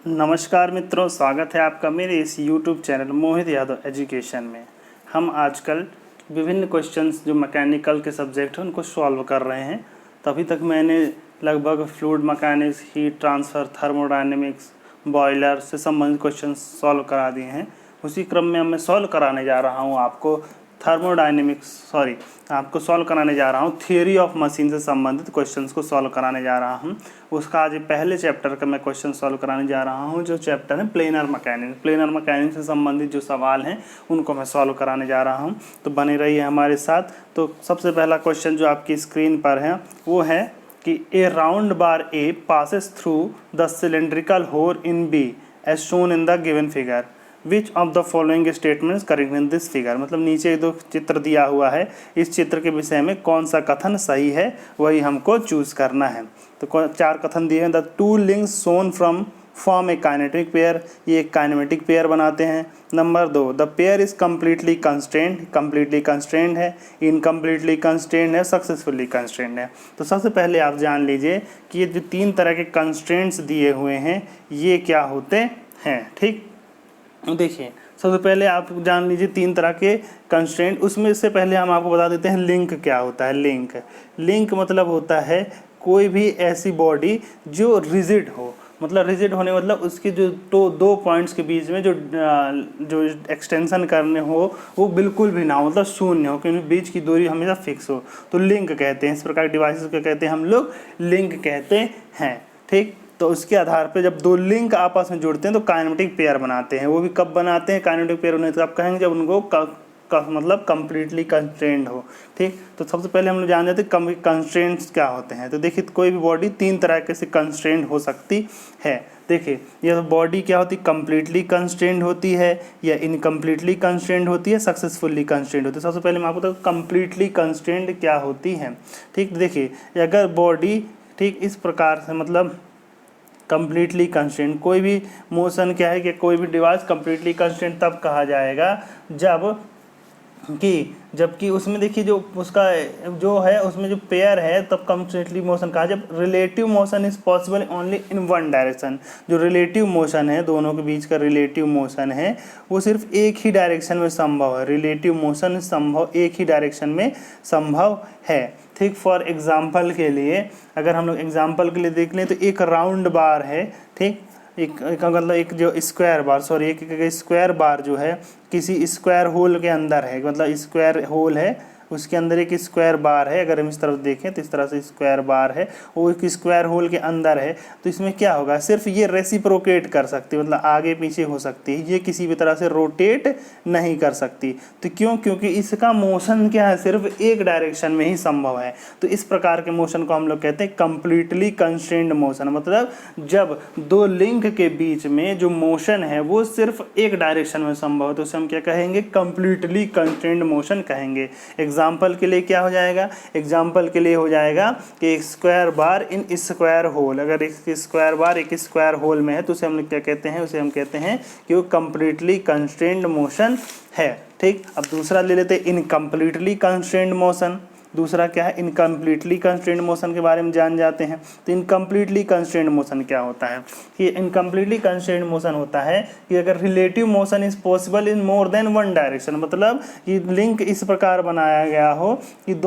नमस्कार मित्रों, स्वागत है आपका मेरे इस YouTube चैनल मोहित यादव एजुकेशन में। हम आजकल विभिन्न क्वेश्चंस जो मैकेनिकल के सब्जेक्ट हैं उनको सॉल्व कर रहे हैं। तभी तक मैंने लगभग fluid mechanics, heat transfer, thermodynamics, boiler से संबंधित क्वेश्चंस सॉल्व करा दिए हैं। उसी क्रम में मैं सॉल्व कराने जा रहा हूँ आपको आपको सॉल्व कराने जा रहा हूँ थियोरी ऑफ मशीन से संबंधित क्वेश्चंस को सॉल्व कराने जा रहा हूँ। उसका आज पहले चैप्टर का मैं क्वेश्चन सॉल्व कराने जा रहा हूँ, जो चैप्टर है प्लेनर मैकेनिक्स। प्लेनर मैकेनिक्स से संबंधित जो सवाल हैं उनको मैं सॉल्व कराने जा रहा हूँ, तो बने रहिए हमारे साथ। तो सबसे पहला क्वेश्चन जो आपकी स्क्रीन पर है वो है कि a round bar A passes through the cylindrical hole in B as shown in the given figure, which of the following statements correct in this figure. मतलब नीचे दो चित्र दिया हुआ है, इस चित्र के विषय में कौन सा कथन सही है वही हमको चूज करना है। तो चार कथन दिए हैं। The two links sewn from form a kinetic pair, ये एक काइनेमेटिक पेयर बनाते हैं। Number 2, the pair is completely constrained है, इनकम्प्लीटली कंस्ट्रेंड है, सक्सेसफुली कंस्ट्रेंड है। तो सबसे पहले आप जान लीजिए कि ये जो तीन तरह के कंस्ट्रेंट्स दिए हुए हैं ये क्या होते हैं। ठीक, देखिए सबसे पहले आप जान लीजिए तीन तरह के कंस्ट्रेंट। उसमें से पहले हम आपको बता देते हैं लिंक क्या होता है। लिंक मतलब होता है कोई भी ऐसी बॉडी जो रिजिड हो। मतलब रिजिड होने मतलब उसके जो दो पॉइंट्स के बीच में जो एक्सटेंशन करने हो वो बिल्कुल भी ना हो, मतलब शून्य हो, क्योंकि बीच की दूरी हमेशा फिक्स हो, तो लिंक कहते हैं। इस प्रकार के डिवाइसेस को कहते हैं हम लोग लिंक कहते हैं। ठीक, तो उसके आधार पे जब दो लिंक आपस में जुड़ते हैं तो काइनेमेटिक पेयर बनाते हैं। वो भी कब बनाते हैं काइनेमेटिक पेयर उन्हें तो आप कहेंगे जब उनको मतलब कंप्लीटली कंस्ट्रेंड हो। ठीक, तो सबसे पहले हम लोग जान जाते हैं कंस्ट्रेंट्स क्या होते हैं। तो देखिए कोई भी बॉडी तीन तरह के से कंस्ट्रेंड हो सकती है। देखिए यह बॉडी क्या होती है, कंप्लीटली कंस्ट्रेंड होती है या इनकम्प्लीटली कंस्ट्रेंड होती है, सक्सेसफुली कंस्ट्रेंड होती है। सबसे पहले मैं आपको बताऊँ कंप्लीटली कंस्ट्रेंड क्या होती है। ठीक, देखिए अगर बॉडी ठीक इस प्रकार से मतलब कंप्लीटली कंस्ट्रेंट, कोई भी मोशन क्या है कि कोई भी डिवाइस कंप्लीटली कंस्ट्रेंट तब कहा जाएगा जबकि उसमें देखिए जो उसका जो है उसमें जो पेयर है तब कंप्लीटली मोशन कहा। जब relative motion is possible only in one direction, जो रिलेटिव मोशन है दोनों के बीच का रिलेटिव मोशन है वो सिर्फ एक ही डायरेक्शन में संभव है। रिलेटिव मोशन संभव एक ही डायरेक्शन में संभव है। ठीक, फॉर एग्जाम्पल के लिए अगर हम लोग एग्जाम्पल के लिए देख लें तो एक राउंड बार है। ठीक, एक जो स्क्वायर बार जो है किसी स्क्वायर होल के अंदर है, मतलब स्क्वायर होल है उसके अंदर एक स्क्वायर बार है। अगर हम इस तरफ देखें तो इस तरह से स्क्वायर बार है, वो एक स्क्वायर होल के अंदर है। तो इसमें क्या होगा, सिर्फ ये रेसिप्रोकेट कर सकती है, मतलब आगे पीछे हो सकती है, ये किसी भी तरह से रोटेट नहीं कर सकती। तो क्योंकि इसका मोशन क्या है, सिर्फ एक डायरेक्शन में ही संभव है। तो इस प्रकार के मोशन को हम लोग कहते हैं कंप्लीटली कंस्ट्रेंड मोशन। मतलब जब दो लिंक के बीच में जो मोशन है वो सिर्फ एक डायरेक्शन में संभव है तो उसे हम क्या कहेंगे, कंप्लीटली कंस्ट्रेंड मोशन कहेंगे। एग्जाम्पल के लिए क्या हो जाएगा, एग्जाम्पल के लिए हो जाएगा कि एक square bar in square hole, अगर एक स्क्वायर बार एक स्क्वायर होल में है तो उसे हम क्या कहते हैं, उसे हम कहते हैं कि वो कंप्लीटली कंस्ट्रेंड मोशन है। ठीक, अब दूसरा ले लेते हैं इनकम्प्लीटली कंस्ट्रेंड मोशन। दूसरा क्या है, इनकम्प्लीटली कंस्ट्रेंड मोशन के बारे में जान जाते हैं। तो इनकम्प्लीटली कंस्ट्रेंड मोशन क्या होता है कि इनकम्प्लीटली कंस्ट्रेंड मोशन होता है कि अगर relative motion is possible in more than one direction, मतलब कि लिंक इस प्रकार बनाया गया हो कि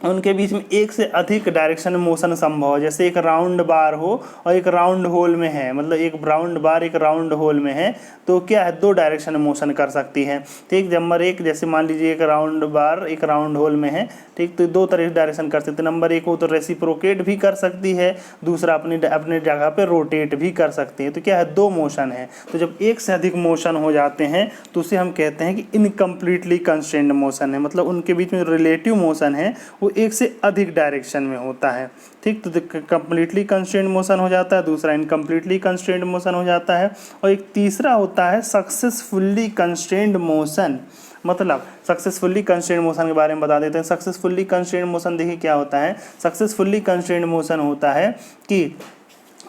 उनके बीच में एक से अधिक डायरेक्शन में मोशन संभव है। जैसे एक राउंड बार हो और एक राउंड होल में है, मतलब एक राउंड बार एक राउंड होल में है तो क्या है, दो डायरेक्शन में मोशन कर सकती है। ठीक, नंबर एक, जैसे मान लीजिए एक राउंड बार एक राउंड होल में है, ठीक, तो दो तरह डायरेक्शन कर सकते हैं। नंबर एक हो तो रेसिप्रोकेट भी कर सकती है, दूसरा अपने जगह पे रोटेट भी कर सकती है। तो क्या है, दो मोशन है। तो जब एक से अधिक मोशन हो जाते हैं तो उसे हम कहते हैं कि इनकम्प्लीटली कंस्ट्रेंड मोशन है। मतलब उनके बीच में रिलेटिव मोशन है वो एक से अधिक डायरेक्शन में होता है। ठीक, तो कंप्लीटली कंस्ट्रेंड मोशन हो जाता है, दूसरा इनकम्प्लीटली कंस्ट्रेंड मोशन हो जाता है, और एक तीसरा होता है सक्सेसफुली कंस्ट्रेंड मोशन। मतलब सक्सेसफुली कंस्ट्रेंड मोशन के बारे में बता देते हैं। सक्सेसफुली कंस्ट्रेंड मोशन देखिए क्या होता है, सक्सेसफुली कंस्ट्रेंड मोशन होता है कि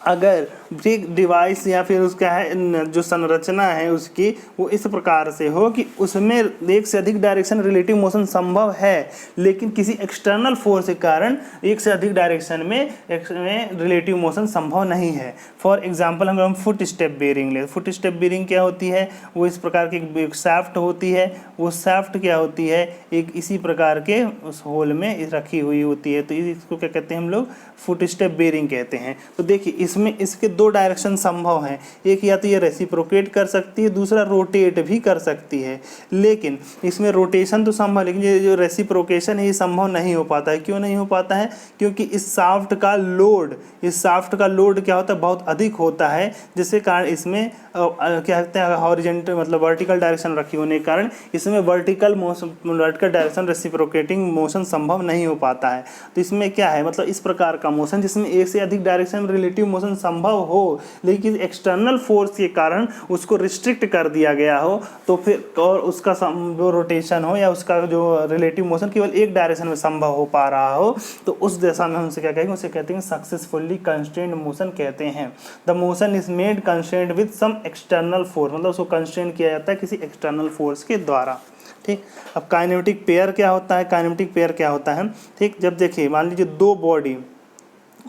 अगर एक डिवाइस या फिर उसका है जो संरचना है उसकी वो इस प्रकार से हो कि उसमें एक से अधिक डायरेक्शन रिलेटिव मोशन संभव है, लेकिन किसी एक्सटर्नल फोर्स के कारण एक से अधिक डायरेक्शन में रिलेटिव मोशन संभव नहीं है। फॉर एग्जांपल हम फुट स्टेप बेयरिंग ले। फुट स्टेप बेयरिंग क्या होती है, वो इस प्रकार की एक शाफ्ट होती है, वो शाफ्ट क्या होती है, एक इसी प्रकार के उस होल में रखी हुई होती है, तो इसको क्या कहते हैं हम लोग, फुट स्टेप बेयरिंग कहते हैं। तो देखिए इसमें इसके दो डायरेक्शन संभव हैं, एक या तो ये रेसिप्रोकेट कर सकती है, दूसरा रोटेट भी कर सकती है, लेकिन इसमें रोटेशन तो संभव है, लेकिन ये जो रेसिप्रोकेशन है ये संभव नहीं हो पाता है। क्यों नहीं हो पाता है, क्योंकि इस शाफ्ट का लोड क्या होता है, बहुत अधिक होता है, जिसके कारण इसमें क्या कहते हैं हॉरिजॉन्टल मतलब वर्टिकल डायरेक्शन रखी होने के कारण इसमें वर्टिकल डायरेक्शन रेसिप्रोकेटिंग मोशन संभव नहीं हो पाता है। तो इसमें क्या है, मतलब इस प्रकार का मोशन जिसमें एक से अधिक डायरेक्शन रिलेटिव मोशन संभव हो, लेकिन एक्सटर्नल फोर्स के कारण उसको रिस्ट्रिक्ट कर दिया गया हो, तो फिर और उसका जो रोटेशन हो या उसका जो रिलेटिव मोशन केवल एक डायरेक्शन में संभव हो पा रहा हो, तो उस दिशा में हम उसे क्या कहेंगे, उसे कहते हैं सक्सेसफुली कंस्ट्रेंड मोशन कहते हैं। The motion is made constrained with some external force, मतलब उसको कंस्ट्रेंड किया जाता है किसी एक्सटर्नल फोर्स के द्वारा। ठीक, अब काइनेमेटिक पेयर क्या होता है, काइनेमेटिक पेयर क्या होता है, ठीक, जब देखिए मान लीजिए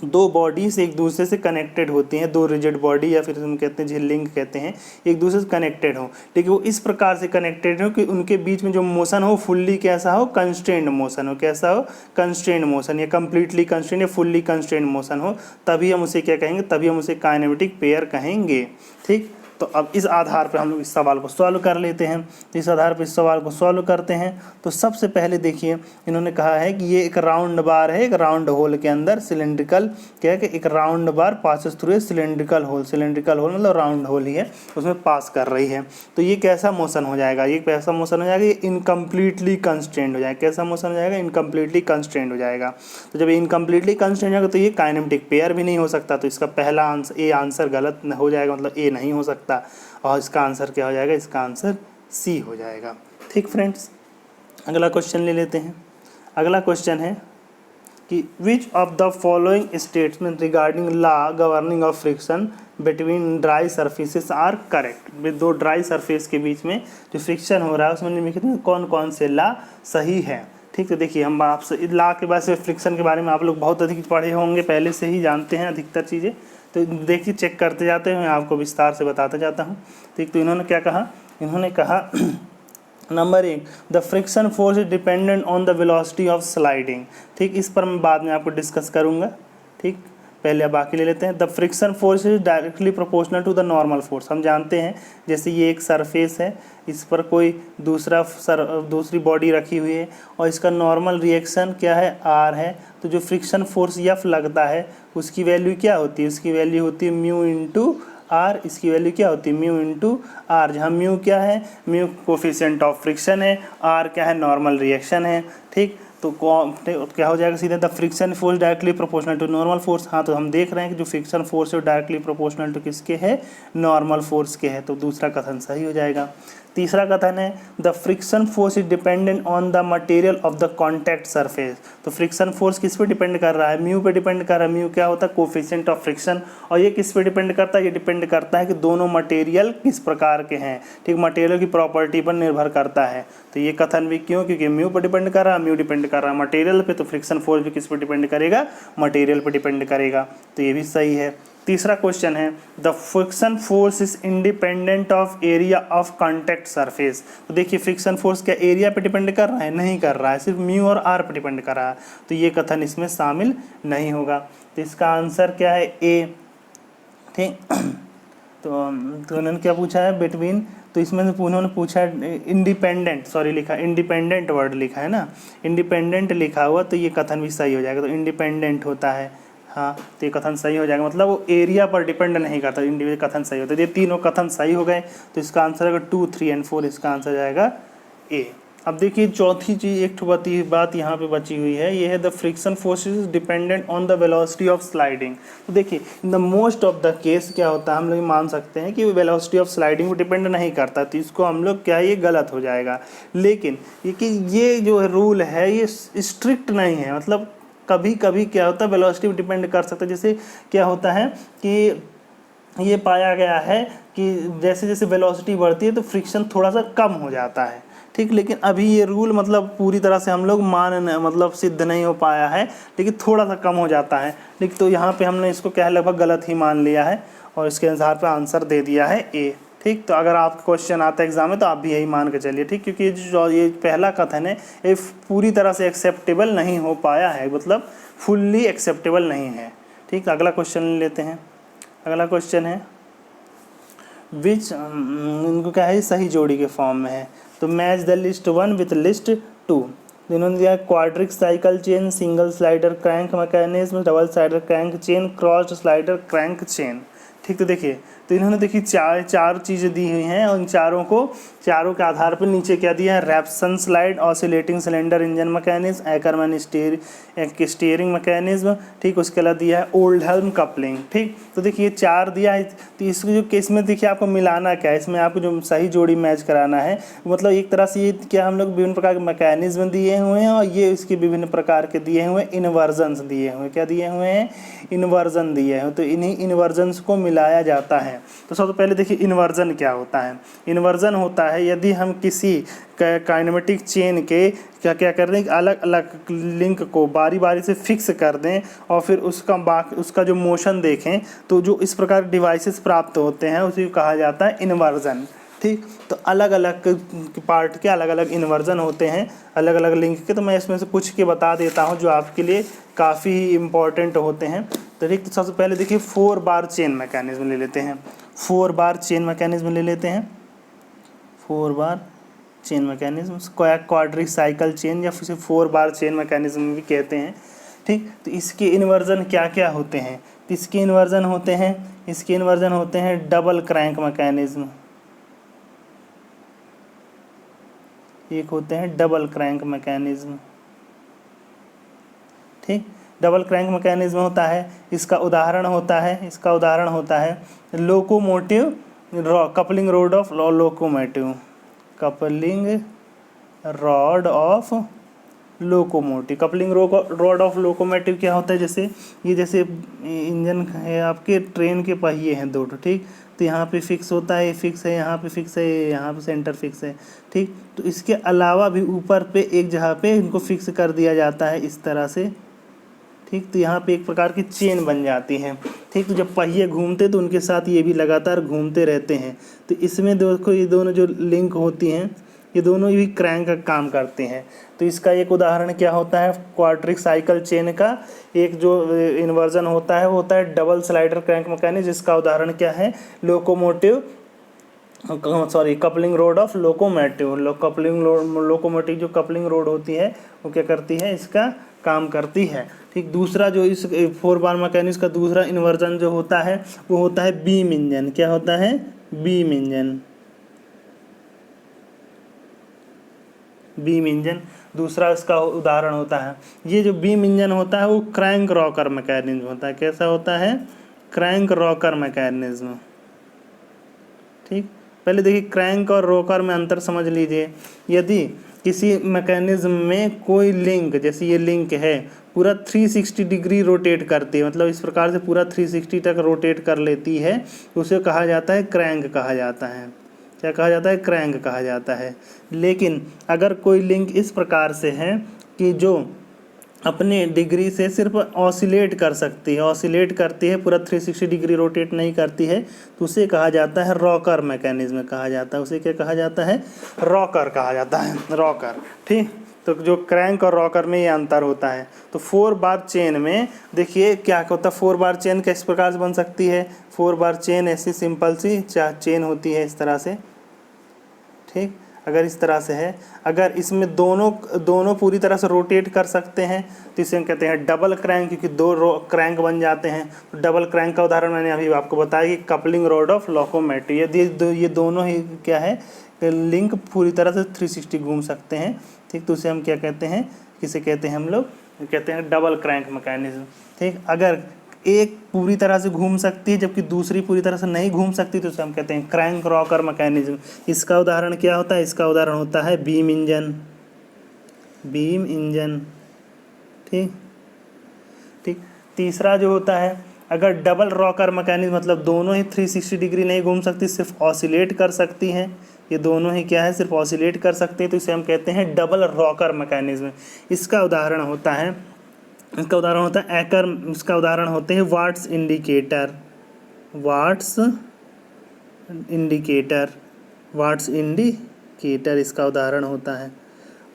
दो बॉडीज एक दूसरे से कनेक्टेड होती हैं, दो रिजिड बॉडी या फिर हम कहते हैं लिंक कहते हैं, एक दूसरे से कनेक्टेड हो, लेकिन वो इस प्रकार से कनेक्टेड हो कि उनके बीच में जो मोशन हो फुल्ली कैसा हो, कंस्ट्रेंड मोशन हो, कैसा हो, कंस्ट्रेंड मोशन, या कंप्लीटली कंस्ट्रेंड या फुल्ली कंस्ट्रेंड मोशन हो, तभी हम उसे क्या कहेंगे, तभी हम उसे काइनेमेटिक पेयर कहेंगे। ठीक, तो अब इस आधार पर हम लोग इस सवाल को सॉल्व कर लेते हैं। तो इस आधार पर इस सवाल को सॉल्व करते हैं। तो सबसे पहले देखिए इन्होंने कहा है कि ये एक राउंड बार है, एक राउंड होल के अंदर सिलेंड्रिकल क्या है कि एक round bar passes through a cylindrical whole मतलब राउंड होल ही है, उसमें पास कर रही है। तो ये कैसा मोशन हो जाएगा, ये कैसा मोशन हो जाएगा, ये इनकम्प्लीटली कंस्ट्रेंड हो जाएगा। कैसा मोशन हो जाएगा, इनकम्प्लीटली कंस्ट्रेंड हो जाएगा। तो जब इनकम्प्लीटली कंस्ट्रेंड हो जाएगा तो ये काइनेमेटिक पेयर भी नहीं हो सकता, तो इसका पहला आंसर ए आंसर गलत हो जाएगा, मतलब ए नहीं हो सकता, और इसका आंसर क्या हो जाएगा, इसका आंसर सी हो जाएगा। ठीक फ्रेंड्स, अगला क्वेश्चन ले लेते हैं। अगला क्वेश्चन है कि which of the following statement regarding law governing of friction between dry surfaces are correct. दो ड्राई सरफेस के बीच में जो फ्रिक्शन हो रहा है उसमें निम्नलिखित में कौन कौन से लॉ सही है। ठीक, तो देखिए हम आपसे लॉ के बाद से फ्रिक्शन के बारे में आप लोग बहुत अधिक पढ़े होंगे, पहले से ही जानते हैं अधिकतर चीज़ें, तो देखिए चेक करते जाते हैं, मैं आपको विस्तार से बताता जाता हूँ। ठीक, तो इन्होंने क्या कहा, इन्होंने कहा number 1, the friction force is dependent on the velocity of sliding. ठीक, इस पर मैं बाद में आपको डिस्कस करूँगा। ठीक, पहले अब बाकी ले लेते हैं। The friction force is directly proportional to the normal force. हम जानते हैं जैसे ये एक सरफेस है, इस पर कोई दूसरी बॉडी रखी हुई है और इसका नॉर्मल रिएक्शन क्या है, आर है, तो जो फ्रिक्शन फोर्स एफ लगता है उसकी वैल्यू क्या होती है, उसकी वैल्यू होती है म्यू इंटू आर। इसकी वैल्यू क्या होती है, म्यू इंटू आर, जहाँ म्यू क्या है, म्यू कोफिशिएंट ऑफ फ्रिक्शन है, आर क्या है, नॉर्मल रिएक्शन है। ठीक, तो क्या हो जाएगा सीधे, the friction force directly proportional to normal force. हाँ, तो हम देख रहे हैं कि जो फ्रिक्शन फोर्स है डायरेक्टली प्रोपोर्शनल टू किसके है, नॉर्मल फोर्स के है, तो दूसरा कथन सही हो जाएगा। तीसरा कथन है the friction force is dependent on the material of the contact surface. तो फ्रिक्शन फोर्स किस पे डिपेंड कर रहा है, म्यू पे डिपेंड कर रहा है। म्यू क्या होता है, कोफिशिएंट ऑफ फ्रिक्शन, और ये किस पे डिपेंड करता है, ये डिपेंड करता है कि दोनों मटेरियल किस प्रकार के हैं। ठीक, मटेरियल की प्रॉपर्टी पर निर्भर करता है। तो ये कथन भी क्यों, क्योंकि म्यू पर डिपेंड कर रहा है, म्यू डिपेंड कर रहा है मटेरियल पे, तो फ्रिक्शन फोर्स भी किस पर डिपेंड करेगा, मटेरियल पर डिपेंड करेगा, तो ये भी सही है। तीसरा क्वेश्चन है the friction force is independent of area of contact surface. तो देखिए फ्रिक्शन फोर्स क्या एरिया पे डिपेंड कर रहा है, नहीं कर रहा है, सिर्फ म्यू और आर पे डिपेंड कर रहा है, तो ये कथन इसमें शामिल नहीं होगा। तो इसका आंसर क्या है, ए। ठीक, तो उन्होंने क्या पूछा है, बिटवीन, तो इसमें उन्होंने पूछा इंडिपेंडेंट, सॉरी लिखा इंडिपेंडेंट वर्ड लिखा है ना, इंडिपेंडेंट लिखा हुआ, तो ये कथन भी सही हो जाएगा। तो इंडिपेंडेंट होता है, हाँ, तो ये कथन सही हो जाएगा, मतलब वो एरिया पर डिपेंड नहीं करता, इंडिविजुअल कथन सही होता है। ये तीनों कथन सही हो गए, तो इसका आंसर आएगा 2, 3 और 4, इसका आंसर जाएगा ए। अब देखिए चौथी चीज़ एक बात यहाँ पे बची हुई है, ये है the friction force is dependent on the velocity of sliding. तो देखिए in the most of the case क्या होता है, हम लोग मान सकते हैं कि वेलोसिटी ऑफ स्लाइडिंग को डिपेंड नहीं करता, तो इसको हम लोग क्या, ये गलत हो जाएगा। लेकिन ये जो रूल है ये स्ट्रिक्ट नहीं है, मतलब कभी कभी क्या होता है वेलोसिटी डिपेंड कर सकता है। जैसे क्या होता है कि ये पाया गया है कि जैसे जैसे वेलोसिटी बढ़ती है तो फ्रिक्शन थोड़ा सा कम हो जाता है, ठीक। लेकिन अभी ये रूल मतलब पूरी तरह से हम लोग मतलब सिद्ध नहीं हो पाया है, लेकिन थोड़ा सा कम हो जाता है। लेकिन तो यहाँ पे हमने इसको क्या है लगभग गलत ही मान लिया है और इसके आधार पर आंसर दे दिया है ए, ठीक। तो अगर आपका क्वेश्चन आता है एग्जाम में तो आप भी यही मान के चलिए, ठीक। क्योंकि ये पहला कथन है ये पूरी तरह से एक्सेप्टेबल नहीं हो पाया है, मतलब फुल्ली एक्सेप्टेबल नहीं है, ठीक। अगला क्वेश्चन लेते हैं। अगला क्वेश्चन है विच उनको क्या है सही जोड़ी के फॉर्म में है, तो match the list 1 with list 2। इन्होंने दिया quadric cycle chain, single slider crank mechanism, double slider crank chain, crossed slider crank chain, ठीक। तो देखिए तो इन्होंने देखिए चार चीज़ें दी हुई हैं और इन चारों के आधार पर नीचे क्या दिया है, Rapson slide, oscillating cylinder engine mechanism, Ackermann steering mechanism, ठीक। उसके अलावा दिया है ओल्डहम कपलिंग, ठीक। तो देखिए 4 दिया है। तो इसको जो केस में देखिए आपको मिलाना क्या है, इसमें आपको जो सही जोड़ी मैच कराना है, मतलब एक तरह से ये क्या हम लोग विभिन्न प्रकार के मैकेनिज्म दिए हुए हैं और ये इसके विभिन्न प्रकार के दिए हुए इन्वर्जन्स दिए हुए, क्या दिए हुए हैं, इन्वर्जन दिए हैं। तो इन्हीं इन्वर्जन्स को मिलाया जाता है। तो सबसे पहले देखिए इन्वर्जन क्या होता है। इन्वर्जन होता है यदि हम किसी काइनेमेटिक चेन के क्या कर दें, अलग अलग लिंक को बारी बारी से फिक्स कर दें और फिर उसका जो मोशन देखें, तो जो इस प्रकार डिवाइसेस प्राप्त होते हैं उसी को कहा जाता है इन्वर्जन, ठीक। तो अलग अलग पार्ट के अलग अलग इन्वर्जन होते हैं, अलग अलग लिंक के। तो मैं इसमें से कुछ के बता देता हूं जो आपके लिए काफ़ी इम्पोर्टेंट होते हैं। तो ठीक, तो सबसे पहले देखिए 4 बार चेन मैकेनिज्म ले लेते हैं। 4 बार चेन मैकेनिज्म ले लेते हैं। 4 bar chain mechanism quadric cycle chain या फिर 4 बार चेन मैकेनिज्म भी कहते हैं, ठीक। तो इसके इन्वर्जन क्या क्या होते हैं, तो इसके इन्वर्जन होते हैं डबल क्रैंक मैकेनिज्म, एक होते हैं डबल क्रैंक मैकेनिज्म, ठीक। डबल क्रैंक मैकेनिज्म होता है, इसका उदाहरण होता है locomotive coupling road of locomotive, coupling rod of locomotive. Coupling rod of locomotive क्या होता है, जैसे इंजन है आपके, ट्रेन के पहिए हैं 2, ठीक। तो यहाँ पे फिक्स होता है, फिक्स है, यहाँ पे फिक्स है, यहाँ पे सेंटर फिक्स है, ठीक। तो इसके अलावा भी ऊपर पे एक जगह पे इनको फिक्स कर दिया जाता है इस तरह से, ठीक। तो यहाँ पे एक प्रकार की चेन बन जाती है, ठीक। तो जब पहिए घूमते तो उनके साथ ये भी लगातार घूमते रहते हैं। तो इसमें देखो ये दोनों जो लिंक होती हैं ये दोनों भी क्रैंक का काम करते हैं। तो इसका एक उदाहरण क्या होता है, क्वाड्रिक साइकिल चेन का एक जो इन्वर्जन होता है वो होता है डबल स्लाइडर क्रैंक मैकेनिज्म, जिसका उदाहरण क्या है, coupling road of locomotive. Locomotive जो कपलिंग रोड होती है वो क्या करती है, इसका काम करती है, ठीक। दूसरा जो इस 4 बार मैकेनिज्म का दूसरा इन्वर्जन जो होता है वो होता है बीम इंजन। क्या होता है, बीम इंजन दूसरा इसका उदाहरण होता है। ये जो बीम इंजन होता है वो क्रैंक रॉकर मैकेनिज्म होता है। कैसा होता है, क्रैंक रॉकर मैकेनिज्म, ठीक। पहले देखिए क्रैंक और रॉकर में अंतर समझ लीजिए। यदि किसी मैकेनिज्म में कोई लिंक, जैसे ये लिंक है, पूरा 360 डिग्री रोटेट करती है, मतलब इस प्रकार से पूरा 360 तक रोटेट कर लेती है, तो उसे कहा जाता है क्रैंक कहा जाता है। क्या कहा जाता है, क्रैंक कहा जाता है। लेकिन अगर कोई लिंक इस प्रकार से है कि जो अपने डिग्री से सिर्फ ऑसिलेट कर सकती है, ऑसिलेट करती है, पूरा 360 डिग्री रोटेट नहीं करती है, तो उसे कहा जाता है रॉकर मैकेनिज्म कहा जाता है। उसे क्या कहा जाता है, रॉकर कहा जाता है, रॉकर, ठीक। तो जो क्रैंक और रॉकर में ये अंतर होता है। तो 4 बार चेन में देखिए क्या होता है, 4 बार चेन किस प्रकार से बन सकती है, 4 बार चेन ऐसी सिंपल सी चेन होती है इस तरह से, ठीक। अगर इस तरह से है, अगर इसमें दोनों पूरी तरह से रोटेट कर सकते हैं तो इसे हम कहते हैं डबल क्रैंक, क्योंकि 2 क्रैंक बन जाते हैं। तो डबल क्रैंक का उदाहरण मैंने अभी आपको बताया कि कपलिंग रोड ऑफ लोकोमोटिव। यदि ये दोनों ही क्या है, लिंक पूरी तरह से 360 घूम सकते हैं, ठीक। तो उसे हम क्या कहते हैं, किसे कहते हैं, हम लोग कहते हैं डबल क्रैंक मैकेनिज्म, ठीक। अगर एक पूरी तरह से घूम सकती है जबकि दूसरी पूरी तरह से नहीं घूम सकती तो उसे हम कहते हैं क्रैंक रॉकर मैकेनिज्म। इसका उदाहरण क्या होता है, इसका उदाहरण होता है बीम इंजन, ठीक। तीसरा जो होता है अगर डबल रॉकर मैकेनिज्म मतलब दोनों ही 360 डिग्री नहीं घूम सकती, सिर्फ ऑसिलेट कर सकती हैं, ये दोनों ही क्या है, सिर्फ ऑसिलेट कर सकते हैं, तो इसे हम कहते हैं डबल रॉकर मैकेनिज्म। इसका उदाहरण होता है इसका उदाहरण होते हैं वाट्स इंडिकेटर, वाट्स इंडिकेटर इसका उदाहरण होता है।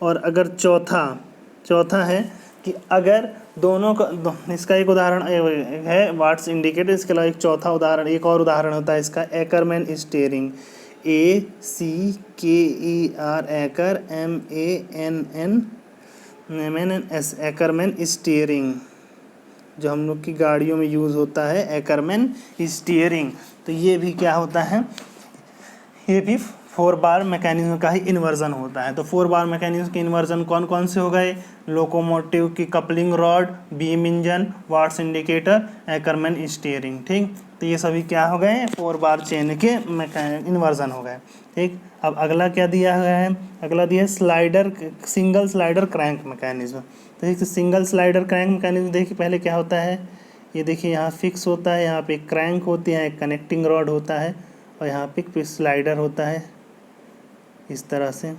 और अगर चौथा है कि अगर दोनों का इसका एक उदाहरण है वाट्स इंडिकेटर, इसके अलावा एक चौथा उदाहरण, एक और उदाहरण होता है इसका एकरमैन स्टीयरिंग, ACKER एकर MANNS एकरमैन स्टीयरिंग, जो हम लोग की गाड़ियों में यूज़ होता है एकरमैन स्टीयरिंग। तो ये भी क्या होता है, ये भी 4 बार मैकेनिज्म का ही इन्वर्जन होता है। तो 4 बार मैकेनिज्म के इन्वर्जन कौन कौन से हो गए, लोकोमोटिव की coupling rod, beam engine, Watt's indicator, Ackermann steering. ठीक, तो ये सभी क्या हो गए, 4 बार चेन के इन्वर्जन हो गए। ठीक, अब अगला क्या दिया हुआ है, अगला दिया है सिंगल स्लाइडर क्रैंक मैकेनिज्म। तो देखिए सिंगल स्लाइडर क्रैंक मैकेनिज्म देखिए पहले क्या होता है, ये देखिए यहाँ फिक्स होता है, यहाँ पे एक क्रैंक होती है, एक कनेक्टिंग रॉड होता है, और यहाँ पे स्लाइडर होता है इस तरह से।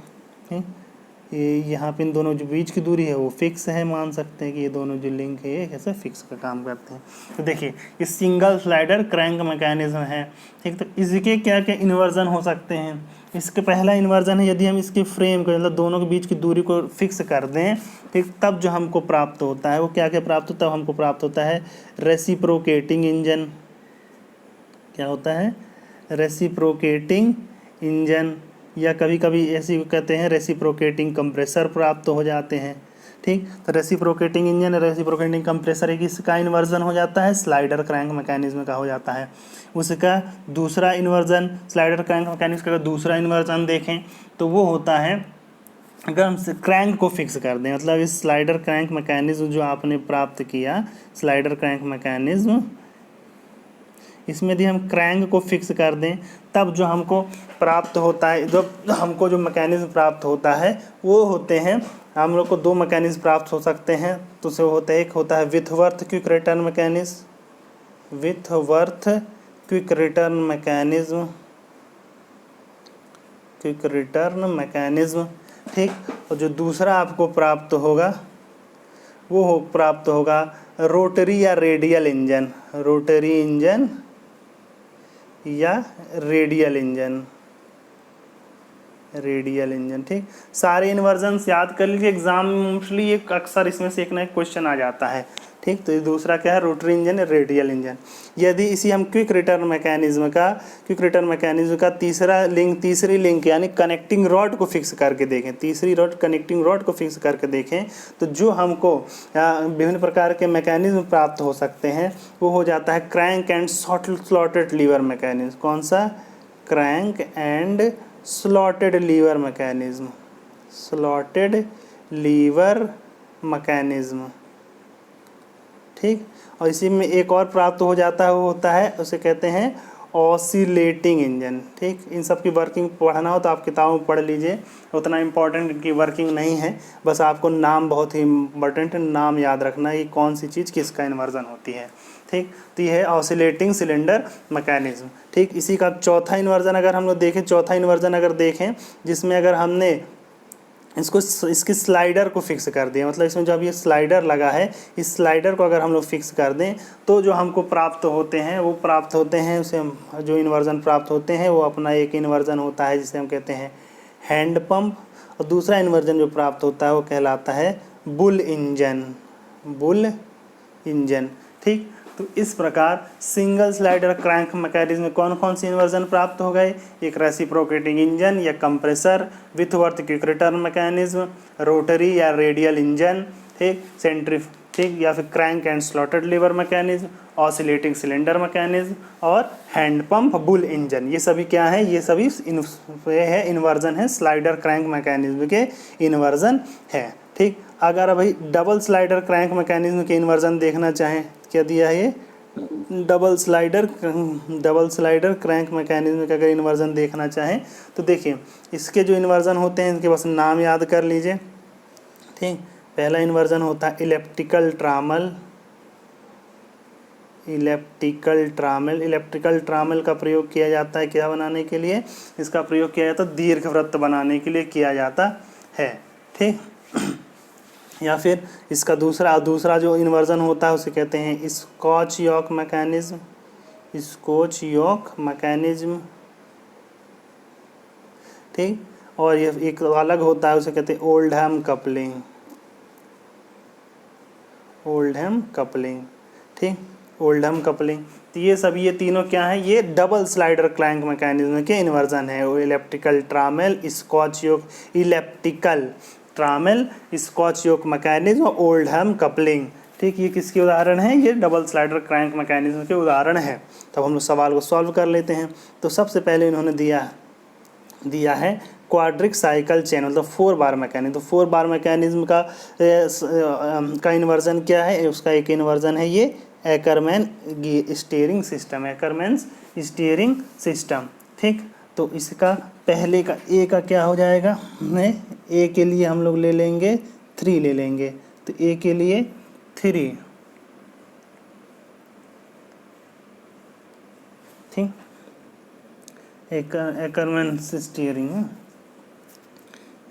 ये यहाँ पे इन दोनों जो बीच की दूरी है वो फिक्स है, मान सकते हैं कि ये दोनों जो लिंक है ये कैसे फिक्स का काम करते हैं। तो देखिए ये सिंगल स्लाइडर क्रैंक मैकेनिज्म है। ठीक, तो इसके क्या क्या इन्वर्जन हो सकते हैं। इसके पहला इन्वर्जन है यदि हम इसके फ्रेम को मतलब दोनों के बीच की दूरी को फिक्स कर दें, ठीक, तब जो हमको प्राप्त होता है वो क्या क्या प्राप्त होता है, हमको प्राप्त होता है रेसिप्रोकेटिंग इंजन। क्या होता है, रेसिप्रोकेटिंग इंजन, या कभी कभी ऐसी कहते हैं रेसिप्रोकेटिंग कंप्रेसर प्राप्त हो जाते हैं। ठीक, तो रेसिप्रोकेटिंग इंजन, रेसिप्रोकेटिंग कंप्रेसर एक इसका इन्वर्जन हो जाता है, स्लाइडर क्रैंक मैकेनिज्म का हो जाता है। उसका दूसरा इन्वर्जन, स्लाइडर क्रैंक मैकेनिज्म का दूसरा इन्वर्जन देखें तो वो होता है अगर हम क्रैंक को फिक्स कर दें, मतलब इस स्लाइडर क्रैंक मैकेनिज्म जो आपने प्राप्त किया, स्लाइडर क्रैंक मैकेनिज्म, इसमें यदि हम क्रैंक को फिक्स कर दें तब जो हमको प्राप्त होता है, जो मैकेनिज्म प्राप्त होता है वो होते हैं, हम लोग को 2 मैकेनिज्म प्राप्त हो सकते हैं। तो से होता है, एक होता है विथवर्थ क्विक रिटर्न मैकेनिज्म, ठीक, और जो दूसरा आपको प्राप्त होगा वो प्राप्त होगा रोटरी या रेडियल इंजन, या रेडियल इंजन। ठीक, सारे इन्वर्जन्स याद कर लीजिए, एग्जाम में मोस्टली एक अक्सर इसमें से एक ना एक क्वेश्चन आ जाता है। ठीक, तो ये दूसरा क्या है, रोटरी इंजन या रेडियल इंजन। यदि इसी हम क्विक रिटर्न मैकेनिज्म का तीसरी लिंक यानी कनेक्टिंग रॉड को फिक्स करके देखें, कनेक्टिंग रॉड को फिक्स करके देखें, तो जो हमको विभिन्न प्रकार के मैकेनिज्म प्राप्त हो सकते हैं वो हो जाता है crank and slotted lever mechanism. कौन सा, crank and slotted lever mechanism. ठीक, और इसी में एक और प्राप्त हो जाता है, वो होता है, उसे कहते हैं ऑसिलेटिंग इंजन। ठीक, इन सब की वर्किंग पढ़ना हो तो आप किताबों में पढ़ लीजिए, उतना इम्पोर्टेंट इनकी वर्किंग नहीं है, बस आपको नाम बहुत ही इम्पोर्टेंट नाम याद रखना है कि कौन सी चीज़ किसका इन्वर्जन होती है। ठीक, तो ये है ऑसिलेटिंग सिलेंडर मैकेनिज्म। ठीक, इसी का चौथा इन्वर्जन अगर हम लोग देखें, जिसमें अगर हमने इसकी स्लाइडर को फिक्स कर दिया, मतलब इसमें जब ये स्लाइडर लगा है, इस स्लाइडर को अगर हम लोग फिक्स कर दें तो जो हमको प्राप्त होते हैं उसे जो इन्वर्जन प्राप्त होते हैं वो अपना एक इन्वर्जन होता है जिसे हम कहते हैं हैंड पंप, और दूसरा इन्वर्जन जो प्राप्त होता है वो कहलाता है बुल इंजन। ठीक, तो इस प्रकार सिंगल स्लाइडर क्रैंक मैकेनिज्म में कौन कौन सी इन्वर्जन प्राप्त हो गए, एक रेसिप्रोकेटिंग इंजन या compressor, Whitworth quick return mechanism, rotary या रेडियल इंजन, ठीक, ठीक, या फिर crank and slotted lever mechanism, oscillating cylinder mechanism और हैंड पंप बुल इंजन। ये सभी क्या है, ये सभी इन्वर्जन है, स्लाइडर क्रैंक मैकेनिज्म के इन्वर्जन है। ठीक, अगर भाई डबल स्लाइडर क्रैंक मैकेनिज्म के इन्वर्जन देखना चाहें, क्या दिया है ये, डबल स्लाइडर क्रैंक मैकेनिज्म का अगर इन्वर्जन देखना चाहें तो देखिए इसके जो इन्वर्जन होते हैं इनके बस नाम याद कर लीजिए। ठीक, पहला इन्वर्जन होता है इलेप्टिकल इलेक्ट्रिकल ट्रामल का प्रयोग किया जाता है क्या बनाने के लिए? इसका प्रयोग किया जाता है दीर्घवृत्त बनाने के लिए किया जाता है। ठीक, या फिर इसका दूसरा जो इन्वर्जन होता है उसे कहते हैं स्कॉच यॉक मैकेनिज्म। ठीक, और ये एक अलग होता है उसे कहते हैं ओल्डहैम कपलिंग। ठीक, ओल्डहम कपलिंग। तो ये तीनों क्या है? ये डबल स्लाइडर क्रैंक मैकेनिज्म के इन्वर्जन है। वो इलेक्ट्रिकल ट्रामल, स्कॉच योक मैकेनिज्म और ओल्डहम कपलिंग। ठीक, ये किसके उदाहरण हैं? ये डबल स्लाइडर क्रैंक मैकेनिज्म के उदाहरण हैं। तब हम लोग सवाल को सॉल्व कर लेते हैं। तो सबसे पहले इन्होंने दिया है क्वाड्रिक साइकिल चेन, मतलब 4 बार मैकेनिज्म। तो 4 बार मैकेनिज्म का इन्वर्जन क्या है? उसका एक इन्वर्जन है ये एकरमैन स्टीयरिंग सिस्टम। ठीक, तो इसका पहले का ए का क्या हो जाएगा? ए के लिए हम लोग ले लेंगे 3 ले लेंगे। तो ए के लिए 3। ठीक, एकरमैन स्टीयरिंग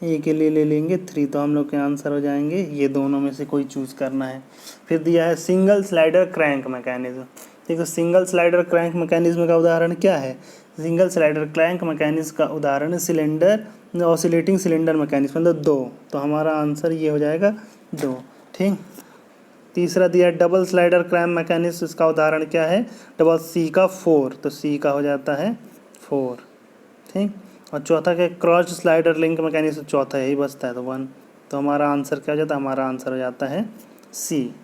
ए के लिए ले लेंगे 3। तो हम लोग के आंसर हो जाएंगे, ये दोनों में से कोई चूज करना है। फिर दिया है सिंगल स्लाइडर क्रैंक मैकेनिज्म। ठीक है, सिंगल स्लाइडर क्रैंक मैकेनिज्म का उदाहरण क्या है? सिंगल स्लाइडर क्रैंक मैकेनिज्म का उदाहरण ऑसिलेटिंग सिलेंडर मैकेनिज्म, मतलब 2। तो हमारा आंसर ये हो जाएगा 2। ठीक, तीसरा दिया है डबल स्लाइडर क्रैंक मैकेनिज्म। इसका उदाहरण क्या है? डबल सी का 4। तो सी का हो जाता है 4। ठीक, और चौथा क्या? Cross slider link mechanism. चौथा यही बचता है तो 1। तो हमारा आंसर क्या हो जाता है? हमारा आंसर हो जाता है सी।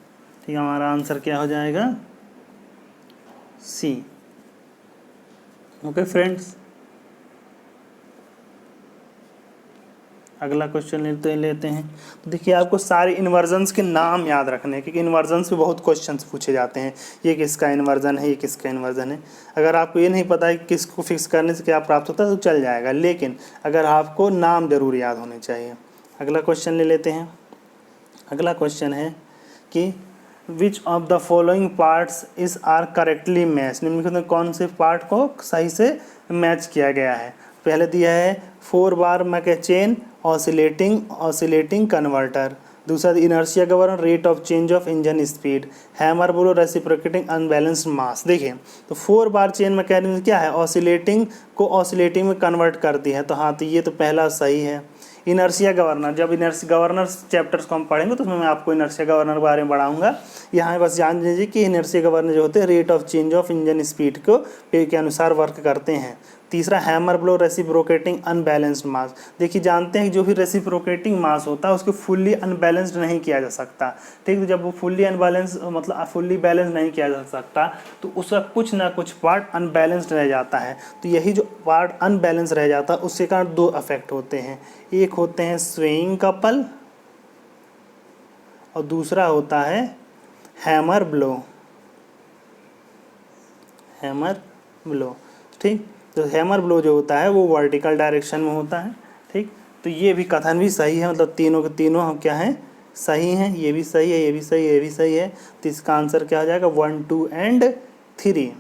ठीक, हमारा आंसर क्या हो जाएगा? सी। ओके फ्रेंड्स, अगला क्वेश्चन लेते हैं। तो देखिए, आपको सारे इन्वर्जन्स के नाम याद रखने हैं, क्योंकि इन्वर्जन्स में बहुत क्वेश्चंस पूछे जाते हैं। ये किसका इन्वर्जन है, ये किसका इन्वर्जन है। अगर आपको ये नहीं पता है कि किसको फिक्स करने से क्या प्राप्त होता है तो चल जाएगा, लेकिन अगर आपको नाम जरूर याद होने चाहिए। अगला क्वेश्चन ले लेते हैं। अगला क्वेश्चन है कि which of the following parts is are correctly match. निम्नलिखित में कौन से पार्ट को सही से मैच किया गया है? पहले दिया है 4 बार मैकेचेन ऑसिलेटिंग कन्वर्टर। दूसरा inertia governor, rate of change of engine speed, hammer blow reciprocating unbalanced mass. देखिए, तो 4 बार चेन मैकेनिज्म क्या है? ऑसिलेटिंग में कन्वर्ट करती है। तो हाँ, तो ये तो पहला सही है। इनर्शिया गवर्नर, जब इनर्शिया गवर्नर चैप्टर्स को हम पढ़ेंगे तो उसमें मैं आपको इनर्शिया गवर्नर के बारे में पढ़ाऊंगा। यहाँ बस जान लीजिए कि इनर्शिया गवर्नर जो होते हैं rate of change of engine speed के अनुसार वर्क करते हैं। तीसरा hammer blow reciprocating unbalanced mass. देखिए, जानते हैं कि जो भी रेसिप्रोकेटिंग मास होता है उसको फुल्ली अनबैलेंस्ड नहीं किया जा सकता। ठीक, तो जब वो फुल्ली बैलेंस नहीं किया जा सकता तो उसका कुछ ना कुछ पार्ट अनबैलेंस्ड रह जाता है। तो यही जो पार्ट अनबैलेंस रह जाता है उसके कारण 2 इफेक्ट होते हैं। एक होते हैं स्वेइंग कपल और दूसरा होता है हैमर ब्लो। ठीक, तो हैमर ब्लो जो होता है वो वर्टिकल डायरेक्शन में होता है। ठीक, तो ये भी कथन भी सही है, मतलब तीनों के तीनों हम क्या हैं? सही हैं। ये भी सही है, ये भी सही है, ये भी सही है। तो इसका आंसर क्या हो जाएगा? 1, 2 एंड 3।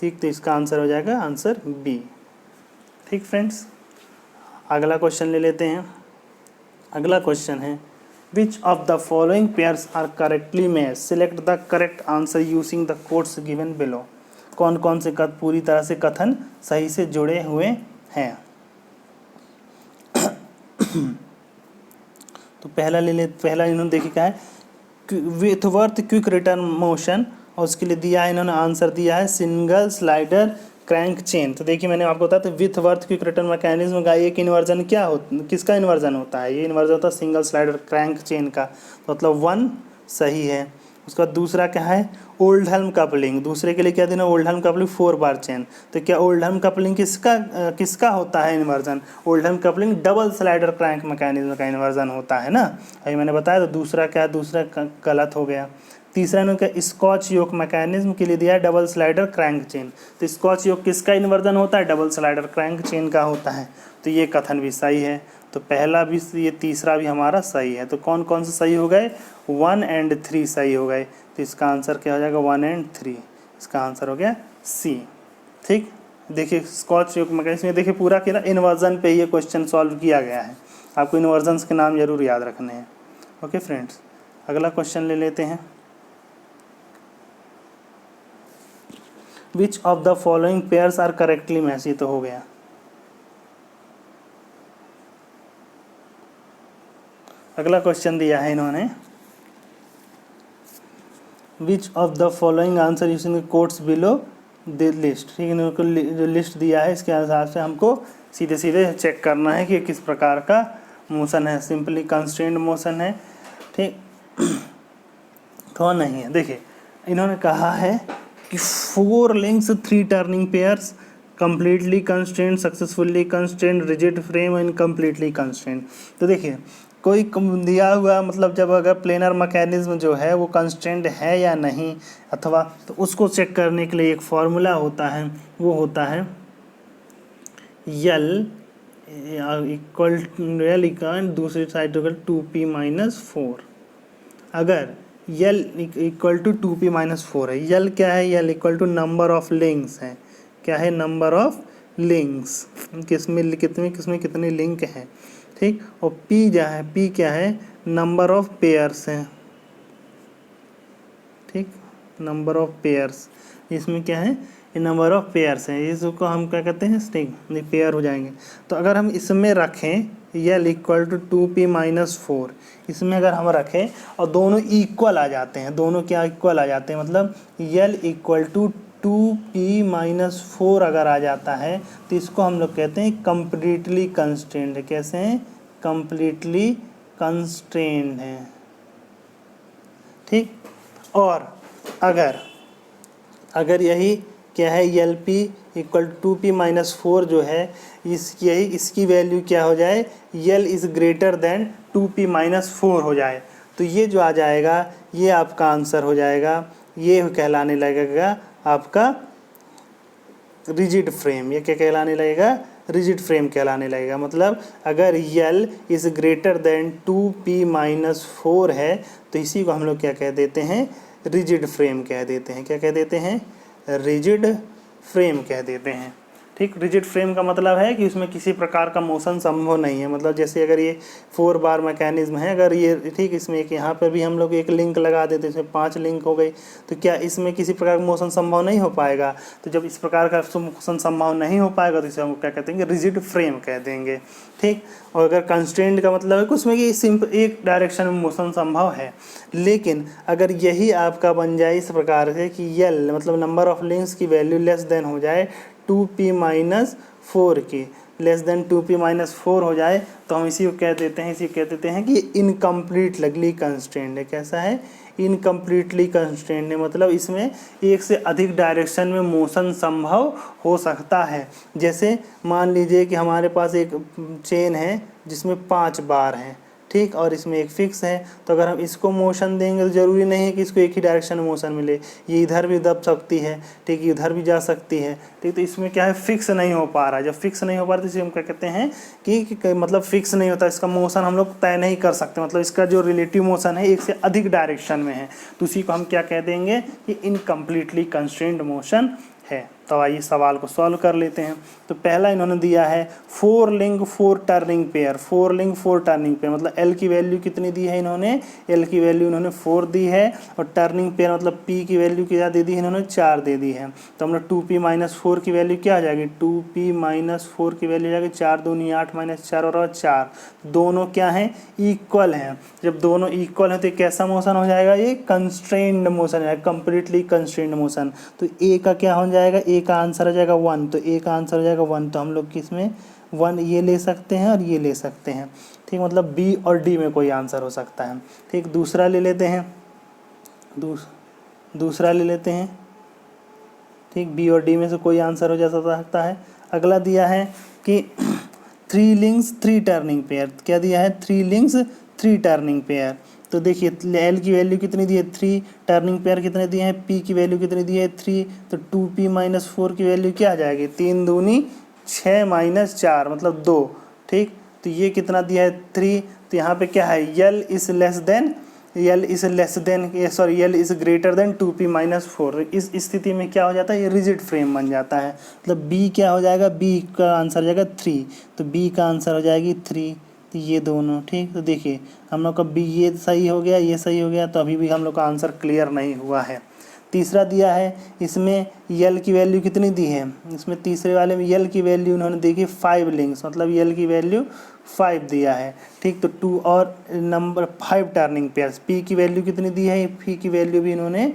ठीक, तो इसका आंसर हो जाएगा आंसर बी। ठीक फ्रेंड्स, अगला क्वेश्चन ले लेते हैं। अगला क्वेश्चन है which of the following pairs are correctly match, select the correct answer using the codes given below. कौन कौन से पूरी तरह से कथन सही से जुड़े हुए हैं? तो पहला इन्होंने देखिए क्या है? विथवर्थ क्विक रिटर्न मोशन, और उसके लिए दिया है इन्होंने आंसर दिया है सिंगल स्लाइडर क्रैंक चेन। तो देखिए, मैंने आपको बताया था विथवर्थ क्विक रिटर्न मैकेनिज्म का एक इन्वर्जन किसका इन्वर्जन होता है? ये इन्वर्जन होता है सिंगल स्लाइडर क्रैंक चेन का। तो मतलब 1 सही है। उसका दूसरा क्या है? Oldham coupling. दूसरे के लिए क्या देना? Oldham coupling 4 bar chain. तो क्या ओल्डहम कपलिंग किसका होता है inversion? Oldham coupling double slider crank mechanism का इन्वर्जन होता है ना, अभी मैंने बताया। तो दूसरा क्या है? दूसरा गलत हो गया। तीसरा इन्होंने क्या स्कॉच योक मैकेनिज्म के लिए दिया है डबल स्लाइडर क्रैंक चेन। तो स्कॉच योक किसका इन्वर्जन होता है? डबल स्लाइडर क्रैंक चेन का होता है। तो ये कथन भी सही है। तो पहला भी, ये तीसरा भी हमारा सही है। तो कौन कौन से सही हो गए? 1 एंड 3 सही हो गए। तो इसका आंसर क्या हो जाएगा? 1 एंड 3। इसका आंसर हो गया सी। ठीक, देखिए स्कॉच मैकेनिज्म में देखिए पूरा कि ना इन्वर्जन पे ये क्वेश्चन सॉल्व किया गया है, आपको इन्वर्जन्स के नाम जरूर याद रखने हैं। ओके फ्रेंड्स, अगला क्वेश्चन ले लेते हैं। Which of the following pairs are correctly match, ये तो हो गया। अगला क्वेश्चन दिया है इन्होंने, which of the following answer using the codes below the list. ठीक है, इनको जो लिस्ट दिया है इसके हिसाब से हमको सीधे सीधे चेक करना है कि किस प्रकार का मोशन है। सिंपली कंस्ट्रेंड मोशन है, ठीक तो नहीं है। देखिए इन्होंने कहा है कि 4 links 3 turning pairs, completely constrained, successfully constrained, rigid frame and completely constrained. तो देखिए कोई दिया हुआ मतलब जब अगर प्लेनर मैकेनिज्म जो है वो कंस्ट्रेंड है या नहीं, अथवा तो उसको चेक करने के लिए एक फॉर्मूला होता है, वो होता है यल इक्वल दूसरी साइड होगा 2p-4। अगर यल इक्वल टू 2p-4 है, यल क्या है, L equal to number of links है। क्या है, नंबर ऑफ लिंक्स, किसमें कितने लिंक हैं। ठीक, और पी क्या है, पी क्या है, नंबर ऑफ पेयर्स है। ठीक, नंबर ऑफ पेयर्स, इसमें क्या है, ये नंबर ऑफ पेयर्स है, इसको हम क्या कहते हैं, स्ट्रिंग, ये पेयर हो जाएंगे। तो अगर हम इसमें रखें यल इक्वल टू 2p-4, इसमें अगर हम रखें और दोनों इक्वल आ जाते हैं, दोनों क्या इक्वल आ जाते हैं, मतलब यल इक्वल टू 2p-4 अगर आ जाता है तो इसको हम लोग कहते हैं कंप्लीटली कंस्ट्रेंड है। कैसे हैं, कंप्लीटली कंस्ट्रेंड है। ठीक, और अगर यही क्या है, यल पी इक्वल टू 2p-4 जो है, इसकी वैल्यू क्या हो जाए, यल इज़ ग्रेटर देन 2p-4 हो जाए, तो ये जो आ जाएगा ये आपका आंसर हो जाएगा, ये कहलाने लगेगा आपका रिजिड फ्रेम। ये क्या कहलाने लगेगा, रिजिड फ्रेम कहलाने लगेगा। मतलब अगर यल इज़ ग्रेटर देन 2p-4 है तो इसी को हम लोग क्या कह देते हैं, रिजिड फ्रेम कह देते हैं। क्या कह देते हैं, रिजिड फ्रेम कह देते हैं। ठीक, रिजिड फ्रेम का मतलब है कि उसमें किसी प्रकार का मोशन संभव नहीं है। मतलब जैसे अगर ये 4 बार मैकेनिज्म है, अगर ये ठीक, इसमें एक यहाँ पर भी हम लोग एक लिंक लगा देते, इसमें 5 लिंक हो गई, तो क्या इसमें किसी प्रकार का मोशन संभव नहीं हो पाएगा। तो जब इस प्रकार का मोशन संभव नहीं हो पाएगा तो इसे हम क्या कहते हैं, रिजिड फ्रेम कह देंगे। ठीक, और अगर कंस्ट्रेंट का मतलब है कि उसमें कि सिंपल एक डायरेक्शन में मोशन संभव है। लेकिन अगर यही आपका बन जाए इस प्रकार से कि यल मतलब नंबर ऑफ लिंक्स की वैल्यू लेस देन हो जाए 2p-4 की, लेस देन 2p-4 हो जाए, तो हम इसी को कह देते हैं कि इनकम्प्लीटली कंस्ट्रेंड है। कैसा है, इनकम्प्लीटली कंस्ट्रेंड है, मतलब इसमें एक से अधिक डायरेक्शन में मोशन संभव हो सकता है। जैसे मान लीजिए कि हमारे पास एक चेन है जिसमें 5 बार हैं, ठीक, और इसमें एक फिक्स है, तो अगर हम इसको मोशन देंगे तो ज़रूरी नहीं है कि इसको एक ही डायरेक्शन में मोशन मिले, ये इधर भी दब सकती है, ठीक, ये उधर भी जा सकती है। ठीक, तो इसमें क्या है, फिक्स नहीं हो पा रहा है। जब फिक्स नहीं हो पा रहा तो इसे हम क्या कहते हैं कि मतलब फिक्स नहीं होता, इसका मोशन हम लोग तय नहीं कर सकते, मतलब इसका जो रिलेटिव मोशन है एक से अधिक डायरेक्शन में है, तो उसी को हम क्या कह देंगे कि इनकम्प्लीटली कंस्ट्रेंड मोशन है। तो आइए सवाल को सॉल्व कर लेते हैं। तो पहला इन्होंने दिया है 4 link 4 turning pair, 4 link 4 turning pair, मतलब एल की वैल्यू कितनी दी है इन्होंने, एल की वैल्यू इन्होंने 4 दी है, और टर्निंग पेयर मतलब पी की वैल्यू क्या दे दी है इन्होंने, 4 दे दी है। तो हम लोग 2p-4 की वैल्यू क्या आ जाएगी, 2p-4 की वैल्यू जाएगी 4 दूनी 8 -4 और 4, दोनों क्या हैं, इक्वल हैं। जब दोनों इक्वल हैं तो कैसा मोशन हो जाएगा, ये कंस्ट्रेंड मोशन है, कंप्लीटली कंस्ट्रेंड मोशन। तो ए का क्या हो जाएगा, ए का आंसर हो जाएगा 1, तो ए का आंसर हो जाएगा 1, तो हम लोग किसमें 1 ये ले सकते हैं और ये ले सकते हैं। ठीक, मतलब बी और डी में कोई आंसर हो सकता है। ठीक, दूसरा ले लेते हैं, दूसरा ले लेते हैं। ठीक, बी और डी में से कोई आंसर हो जा सकता है। अगला दिया है कि 3 लिंक्स 3 टर्निंग पेयर, क्या दिया है, 3 लिंक्स 3 टर्निंग पेयर। तो देखिए एल की वैल्यू कितनी दी है, 3, टर्निंग पेयर कितने दिए हैं, पी की वैल्यू कितनी दी है, 3, तो 2p-4 की वैल्यू क्या आ जाएगी, 3 दूनी 6 -4 मतलब 2। ठीक, तो ये कितना दिया है 3, तो यहाँ पे क्या है, L is less than L is less than sorry L is greater than 2p-4। इस स्थिति में क्या हो जाता है, ये रिजिड फ्रेम बन जाता है। मतलब बी क्या हो जाएगा, बी का आंसर हो जाएगा 3, तो बी का आंसर हो जाएगी 3। तो ये दोनों ठीक। तो देखिए हम लोग का बी ये सही हो गया, ये सही हो गया, तो अभी भी हम लोग का आंसर क्लियर नहीं हुआ है। तीसरा दिया है, इसमें यल की वैल्यू कितनी दी है, इसमें तीसरे वाले में यल की वैल्यू उन्होंने देखी 5 लिंक्स, मतलब यल की वैल्यू 5 दिया है। ठीक, तो 2 और नंबर 5 टर्निंग पेयर्स। पी की वैल्यू कितनी दी है, पी की वैल्यू भी इन्होंने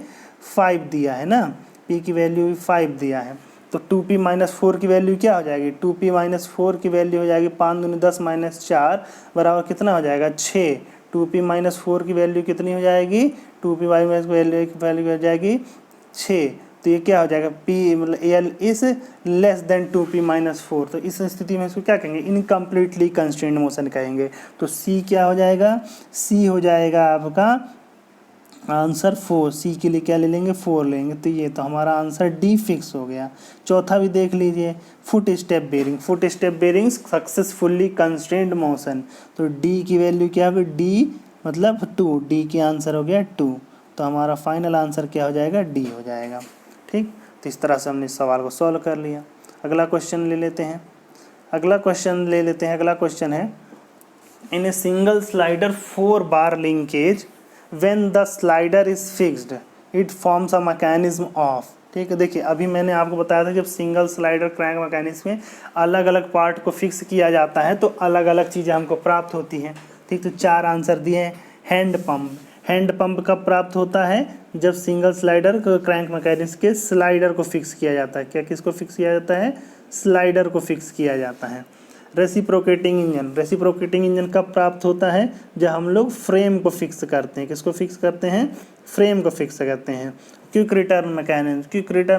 5 दिया है ना, पी की वैल्यू भी 5 दिया है। तो 2p-4 की वैल्यू क्या हो जाएगी, 2p-4 की वैल्यू हो जाएगी 5 दूनी 10 -4 बराबर कितना हो जाएगा 6। 2p-4 की वैल्यू कितनी हो जाएगी, 2p की वैल्यू हो जाएगी 6। तो ये क्या हो जाएगा, p मतलब L is less then 2p-4। तो इस स्थिति में इसको क्या कहेंगे, इनकम्प्लीटली कंस्ट्रेंड मोशन कहेंगे। तो c क्या हो जाएगा, c हो जाएगा आपका आंसर 4। सी के लिए क्या ले लेंगे, 4 लेंगे। तो ये तो हमारा आंसर डी फिक्स हो गया। चौथा भी देख लीजिए, foot step bearing. Foot step bearing successfully constrained motion. तो डी की वैल्यू क्या होगी, डी मतलब 2, डी की आंसर हो गया 2। तो हमारा फाइनल आंसर क्या हो जाएगा, डी हो जाएगा। ठीक, तो इस तरह से हमने इस सवाल को सॉल्व कर लिया। अगला क्वेश्चन ले लेते हैं। अगला क्वेश्चन है in a single slider 4 bar linkage when the slider is fixed it forms a mechanism of। ठीक है, देखिए अभी मैंने आपको बताया था जब सिंगल स्लाइडर क्रैंक मैकेनिज्म में अलग अलग पार्ट को फिक्स किया जाता है तो अलग अलग चीज़ें हमको प्राप्त होती हैं। ठीक, तो 4 आंसर दिए हैं। हैंड पंप कब प्राप्त होता है, जब सिंगल स्लाइडर क्रैंक मैकेनिज्म के स्लाइडर को फिक्स किया जाता है। क्या किसको फिक्स किया जाता है, स्लाइडर को फिक्स किया जाता है। रेसिप्रोकेटिंग इंजन कब प्राप्त होता है, जब हम लोग फ्रेम को फिक्स करते हैं। किसको फिक्स करते हैं, फ्रेम को फिक्स करते हैं। क्विक रिटर्न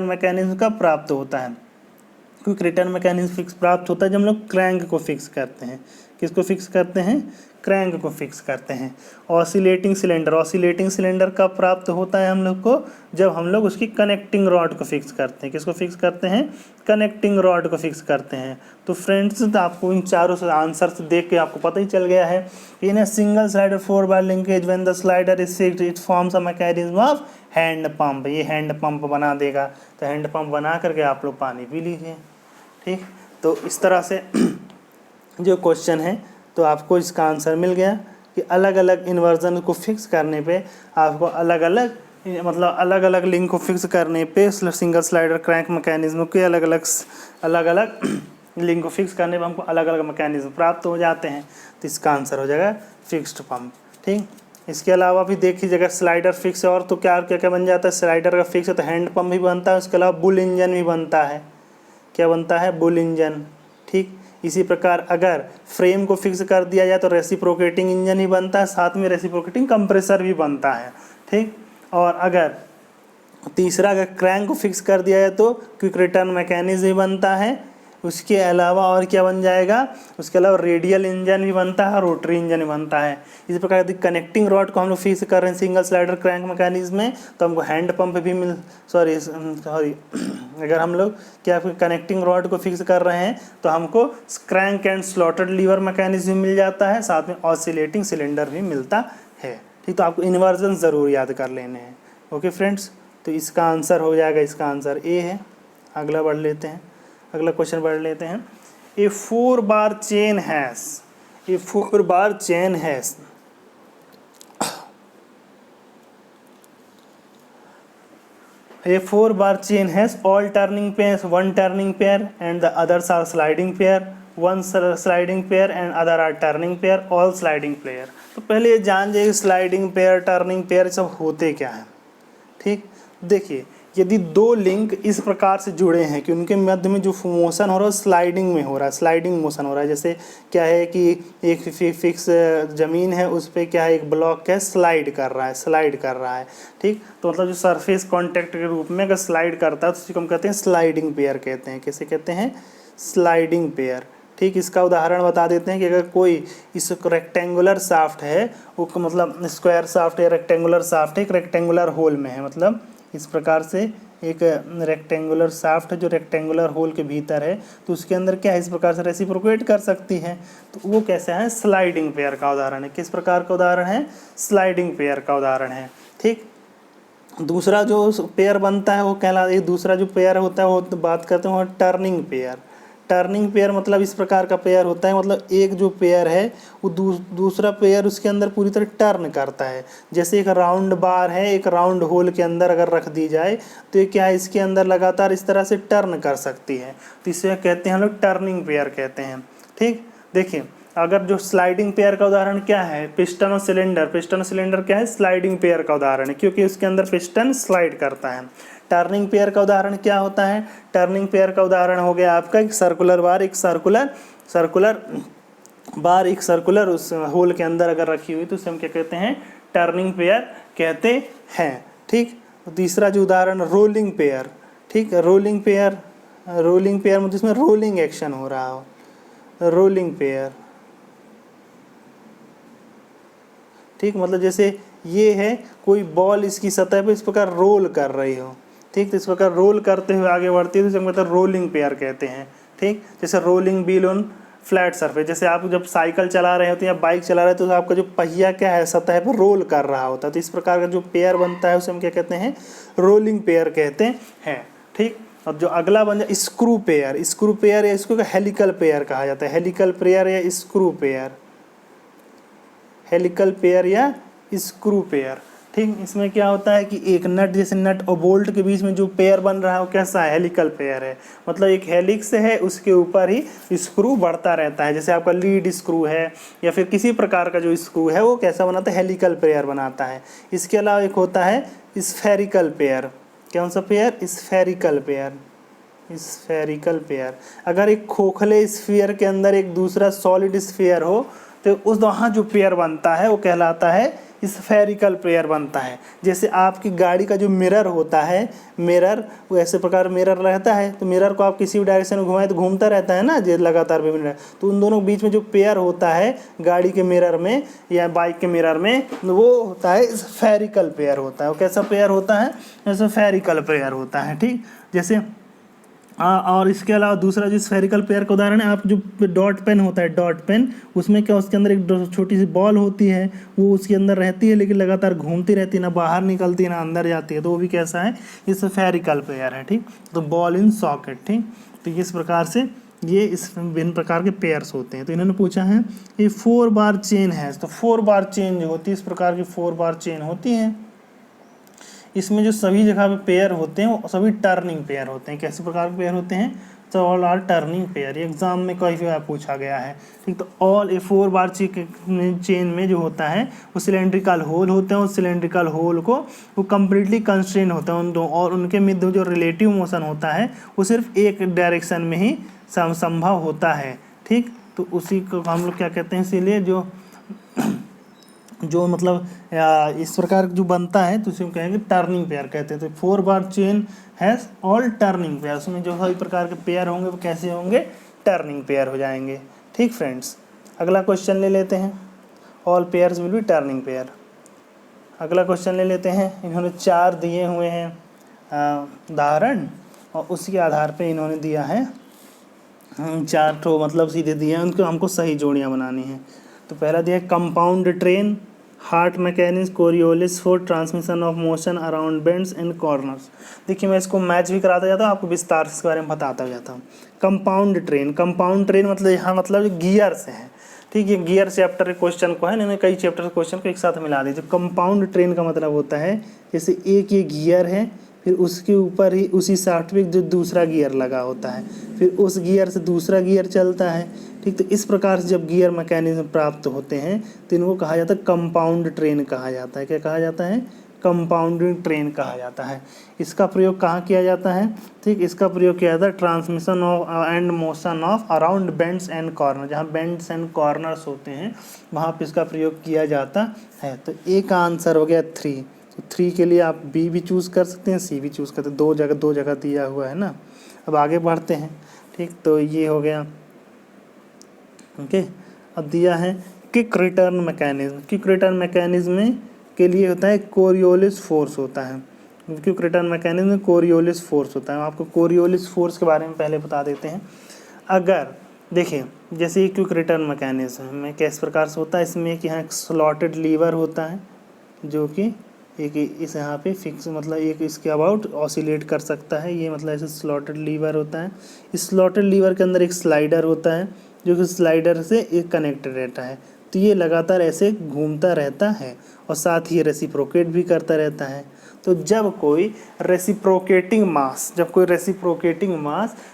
मैकेनिज्म कब प्राप्त होता है, क्विक रिटर्न मैकेनिज्म फिक्स प्राप्त होता है जब हम लोग क्रैंक को फिक्स करते हैं। किसको फिक्स करते हैं, क्रैंक को फिक्स करते हैं। ऑसिलेटिंग सिलेंडर कब प्राप्त होता है हम लोग को, जब हम लोग उसकी कनेक्टिंग रॉड को फिक्स करते हैं। किसको फिक्स करते हैं, कनेक्टिंग रॉड को फिक्स करते हैं। तो फ्रेंड्स आपको इन चारों से आंसर से देख के आपको पता ही चल गया है। In a single slider 4 bar linkage when the slider is fixed it forms a mechanism of hand pump. ये हैंड पंप बना देगा। तो हैंड पंप बना करके आप लोग पानी पी लीजिए। ठीक, तो इस तरह से जो क्वेश्चन है तो आपको इसका आंसर मिल गया कि अलग अलग इन्वर्जन को फिक्स करने पे आपको अलग अलग लिंक को फिक्स करने पे सिंगल स्लाइडर क्रैंक मैकेनिज्म के अलग अलग लिंक को फिक्स करने पे हमको अलग अलग मैकेनिज्म प्राप्त हो जाते हैं। तो इसका आंसर हो जाएगा फिक्स्ड पंप। ठीक, इसके अलावा भी देखिए अगर स्लाइडर फिक्स है और तो क्या क्या क्या बन जाता है, स्लाइडर का फिक्स है तो हैंड पंप भी बनता है। उसके अलावा बुल इंजन भी बनता है। क्या बनता है, बुल इंजन। ठीक, इसी प्रकार अगर फ्रेम को फिक्स कर दिया जाए तो रेसिप्रोकेटिंग इंजन ही बनता है, साथ में रेसिप्रोकेटिंग कंप्रेसर भी बनता है। ठीक, और अगर तीसरा अगर क्रैंक को फिक्स कर दिया जाए तो क्विक रिटर्न मैकेनिज्म भी बनता है। उसके अलावा और क्या बन जाएगा, उसके अलावा रेडियल इंजन भी बनता है और रोटरी इंजन भी बनता है। इसी प्रकार यदि कनेक्टिंग रॉड को हम लोग फिक्स कर रहे हैं सिंगल स्लाइडर क्रैंक मैकेनिज्म में तो हमको हैंड पंप भी सॉरी अगर हम लोग क्या कनेक्टिंग रॉड को फिक्स कर रहे हैं तो हमको crank and slotted lever mechanism मिल जाता है, साथ में ऑसिलेटिंग सिलेंडर भी मिलता है। ठीक, तो आपको इन्वर्जन ज़रूर याद कर लेने हैं। ओके फ्रेंड्स, तो इसका आंसर हो जाएगा, इसका आंसर ए है। अगला क्वेश्चन बढ़ लेते हैं। ए 4 bar chain has A 4 bar chain has all turning pairs, one turning pair and the others are sliding pair, one sliding pair and other are turning pair, all sliding pair। तो पहले ये जान जाइए sliding pair, turning pair सब होते क्या हैं। ठीक, देखिए यदि 2 लिंक इस प्रकार से जुड़े हैं कि उनके मध्य में जो मोशन हो रहा है स्लाइडिंग में हो रहा है, स्लाइडिंग मोशन हो रहा है। जैसे क्या है कि एक फिक्स ज़मीन है उस पर क्या है एक ब्लॉक क्या है स्लाइड कर रहा है। ठीक, तो मतलब जो सरफेस कांटेक्ट के रूप में अगर स्लाइड करता है तो उसको हम कहते हैं स्लाइडिंग पेयर कहते हैं। कैसे कहते हैं, स्लाइडिंग पेयर। ठीक, इसका उदाहरण बता देते हैं कि अगर कोई इस रेक्टेंगुलर शाफ्ट है वो मतलब स्क्वायर शाफ्ट है, रेक्टेंगुलर शाफ्ट है, एक रेक्टेंगुलर होल में है, मतलब इस प्रकार से एक रेक्टेंगुलर शाफ्ट जो रेक्टेंगुलर होल के भीतर है, तो उसके अंदर क्या है, इस प्रकार से रेसिप्रोकेट कर सकती है। तो वो कैसा है, स्लाइडिंग पेयर का उदाहरण है। किस प्रकार का उदाहरण है, स्लाइडिंग पेयर का उदाहरण है। ठीक, दूसरा जो पेयर बनता है वो दूसरा जो पेयर होता है वो बात करते हैं वो टर्निंग पेयर। टर्निंग पेयर मतलब इस प्रकार का पेयर होता है, मतलब एक जो पेयर है वो दूसरा पेयर उसके अंदर पूरी तरह टर्न करता है। जैसे एक राउंड बार है, एक राउंड होल के अंदर अगर रख दी जाए तो ये क्या है, इसके अंदर लगातार इस तरह से टर्न कर सकती है, तो इसे कहते हैं हम लोग टर्निंग पेयर कहते हैं। ठीक, देखिए अगर जो स्लाइडिंग पेयर का उदाहरण क्या है, पिस्टन और सिलेंडर। पिस्टन और सिलेंडर क्या है, स्लाइडिंग पेयर का उदाहरण है, क्योंकि उसके अंदर पिस्टन स्लाइड करता है। टर्निंग पेयर का उदाहरण क्या होता है, टर्निंग पेयर का उदाहरण हो गया आपका एक सर्कुलर बार, एक सर्कुलर बार एक सर्कुलर उस होल के अंदर अगर रखी हुई तो उसे हम क्या कहते हैं, टर्निंग पेयर कहते हैं। ठीक, तीसरा जो उदाहरण रोलिंग पेयर। ठीक, रोलिंग पेयर मतलब जिसमें रोलिंग एक्शन हो रहा हो, रोलिंग पेयर। ठीक, मतलब जैसे ये है कोई बॉल इसकी सतह पे इस प्रकार रोल कर रही हो। ठीक, तो इस प्रकार रोल करते हुए आगे बढ़ती है तो इसे मतलब रोलिंग पेयर कहते हैं। ठीक, जैसे rolling wheel on flat surface, जैसे आप जब साइकिल चला रहे होते हैं या बाइक चला रहे होते हैं तो आपका जो पहिया क्या है, सतह पर रोल कर रहा होता है। तो इस प्रकार का जो पेयर बनता है उसे हम क्या कहते हैं, रोलिंग पेयर कहते हैं। ठीक, अब जो अगला बन जाए स्क्रू पेयर। स्क्रू पेयर या इसको हेलिकल पेयर कहा जाता है। हेलिकल पेयर या स्क्रू पेयर, हेलिकल पेयर या स्क्रू पेयर। ठीक, इसमें क्या होता है कि एक नट, जैसे नट और बोल्ट के बीच में जो पेयर बन रहा है वो कैसा है, हेलिकल पेयर है। मतलब एक हेलिक्स है, उसके ऊपर ही स्क्रू बढ़ता रहता है। जैसे आपका लीड स्क्रू है या फिर किसी प्रकार का जो स्क्रू है वो कैसा बनाता है, हेलिकल पेयर बनाता है। इसके अलावा एक होता है स्फेरिकल पेयर। कौन सा pair, spherical pair. Spherical pair, अगर एक खोखले स्फीयर के अंदर एक दूसरा सॉलिड स्फीयर हो तो उस वहाँ जो पेयर बनता है वो कहलाता है स्फेरिकल पेयर बनता है। जैसे आपकी गाड़ी का जो मिरर होता है, मिरर वो ऐसे प्रकार मिरर रहता है, तो मिरर को आप किसी भी डायरेक्शन में घुमाएं तो घूमता रहता है ना, जो लगातार विभिन्न, तो उन दोनों के बीच में जो पेयर होता है गाड़ी के मिरर में या बाइक के मिरर में, वो होता है स्फेरिकल पेयर होता है। वो कैसा पेयर होता है, स्फेरिकल पेयर होता है। ठीक, जैसे और इसके अलावा दूसरा जो स्फेरिकल पेयर का उदाहरण है, आप जो डॉट पेन होता है, डॉट पेन, उसमें क्या उसके अंदर एक छोटी सी बॉल होती है, वो उसके अंदर रहती है लेकिन लगातार घूमती रहती है, ना बाहर निकलती है ना अंदर जाती है, तो वो भी कैसा है, ये स्फेरिकल पेयर है। ठीक, तो बॉल इन सॉकेट। ठीक, तो इस प्रकार से ये इस विभिन्न प्रकार के पेयर्स होते हैं। तो इन्होंने पूछा है ये 4 बार चेन है, तो 4 बार चेन जो होती है, इस प्रकार की 4 बार चेन होती है। इसमें जो सभी जगह पे पेयर होते हैं वो सभी टर्निंग पेयर होते हैं। कैसे प्रकार के पेयर होते हैं, तो all are turning pair. Exam में कई बार पूछा गया है। ठीक, तो ऑल ए 4 बार चेन में जो होता है वो सिलेंड्रिकल होल होते हैं, उस सिलेंड्रिकल होल को वो कम्प्लीटली कंस्ट्रेन होते हैं उन दो, और उनके मध्य जो रिलेटिव मोशन होता है वो सिर्फ एक डायरेक्शन में ही संभव होता है। ठीक, तो उसी को हम लोग क्या कहते हैं, इसीलिए जो मतलब इस प्रकार जो बनता है तो उसे हम कहेंगे टर्निंग पेयर कहते हैं। तो 4 bar chain has all turning pair, उसमें जो सभी प्रकार के पेयर होंगे वो कैसे होंगे, टर्निंग पेयर हो जाएंगे। ठीक फ्रेंड्स, अगला क्वेश्चन ले लेते हैं, all pairs will be turning pair. अगला क्वेश्चन ले लेते हैं। इन्होंने 4 दिए हुए हैं उदाहरण, और उसके आधार पर इन्होंने दिया है 4 तो मतलब सीधे दिए हैं, उनको हमको सही जोड़ियाँ बनानी हैं। तो पहला दिया है compound train, Hart mechanism, Coriolis for transmission of motion around bends and corners. देखिए मैं इसको मैच भी कराता जाता हूँ, आपको विस्तार से इसके बारे में बताता जाता हूँ। कंपाउंड ट्रेन मतलब यहाँ मतलब गियर से है। ठीक, ये गियर चैप्टर के क्वेश्चन को है, इन्होंने कई चैप्टर के क्वेश्चन को एक साथ मिला दीजिए। कंपाउंड ट्रेन का मतलब होता है जैसे एक ये गियर है, फिर उसके ऊपर ही उसी शाफ्ट पे जो दूसरा गियर लगा होता है, फिर उस गियर से दूसरा गियर चलता है। ठीक, तो इस प्रकार से जब गियर मैकेनिज्म प्राप्त होते हैं तो इनको कहा जाता है कंपाउंड ट्रेन कहा जाता है। क्या कहा जाता है, कंपाउंडिंग ट्रेन कहा जाता है। इसका प्रयोग कहाँ किया जाता है, ठीक, इसका प्रयोग किया जाता है transmission of and motion of around bends and corner, जहाँ बेंड्स एंड कॉर्नर्स होते हैं वहाँ पे इसका प्रयोग किया जाता है। तो ए का आंसर हो गया 3। तो 3 के लिए आप बी भी चूज़ कर सकते हैं, सी भी चूज़ करते हैं, दो जगह दिया हुआ है ना। अब आगे बढ़ते हैं। ठीक, तो ये हो गया। ओके, अब दिया है kick return mechanism. Kick return mechanism में के लिए होता है कोरियोलिस फोर्स होता है। क्विक रिटर्न मैकेनिज्म में कोरियोलिस फोर्स होता है। आपको कोरियोलिस फोर्स के बारे में पहले बता देते हैं। अगर देखिए जैसे ये क्विक रिटर्न मैकेनिज्म में किस प्रकार से होता है, इसमें कि यहाँ एक स्लॉटेड लीवर होता है जो कि एक इस यहाँ पे फिक्स मतलब एक इसके अबाउट ऑसिलेट कर सकता है, ये मतलब ऐसे स्लॉटेड लीवर होता है। इस स्लॉटेड लीवर के अंदर एक स्लाइडर होता है जो कि स्लाइडर से एक कनेक्टेड रहता है, तो ये लगातार ऐसे घूमता रहता है और साथ ही रेसिप्रोकेट भी करता रहता है। तो जब कोई रेसिप्रोकेटिंग मास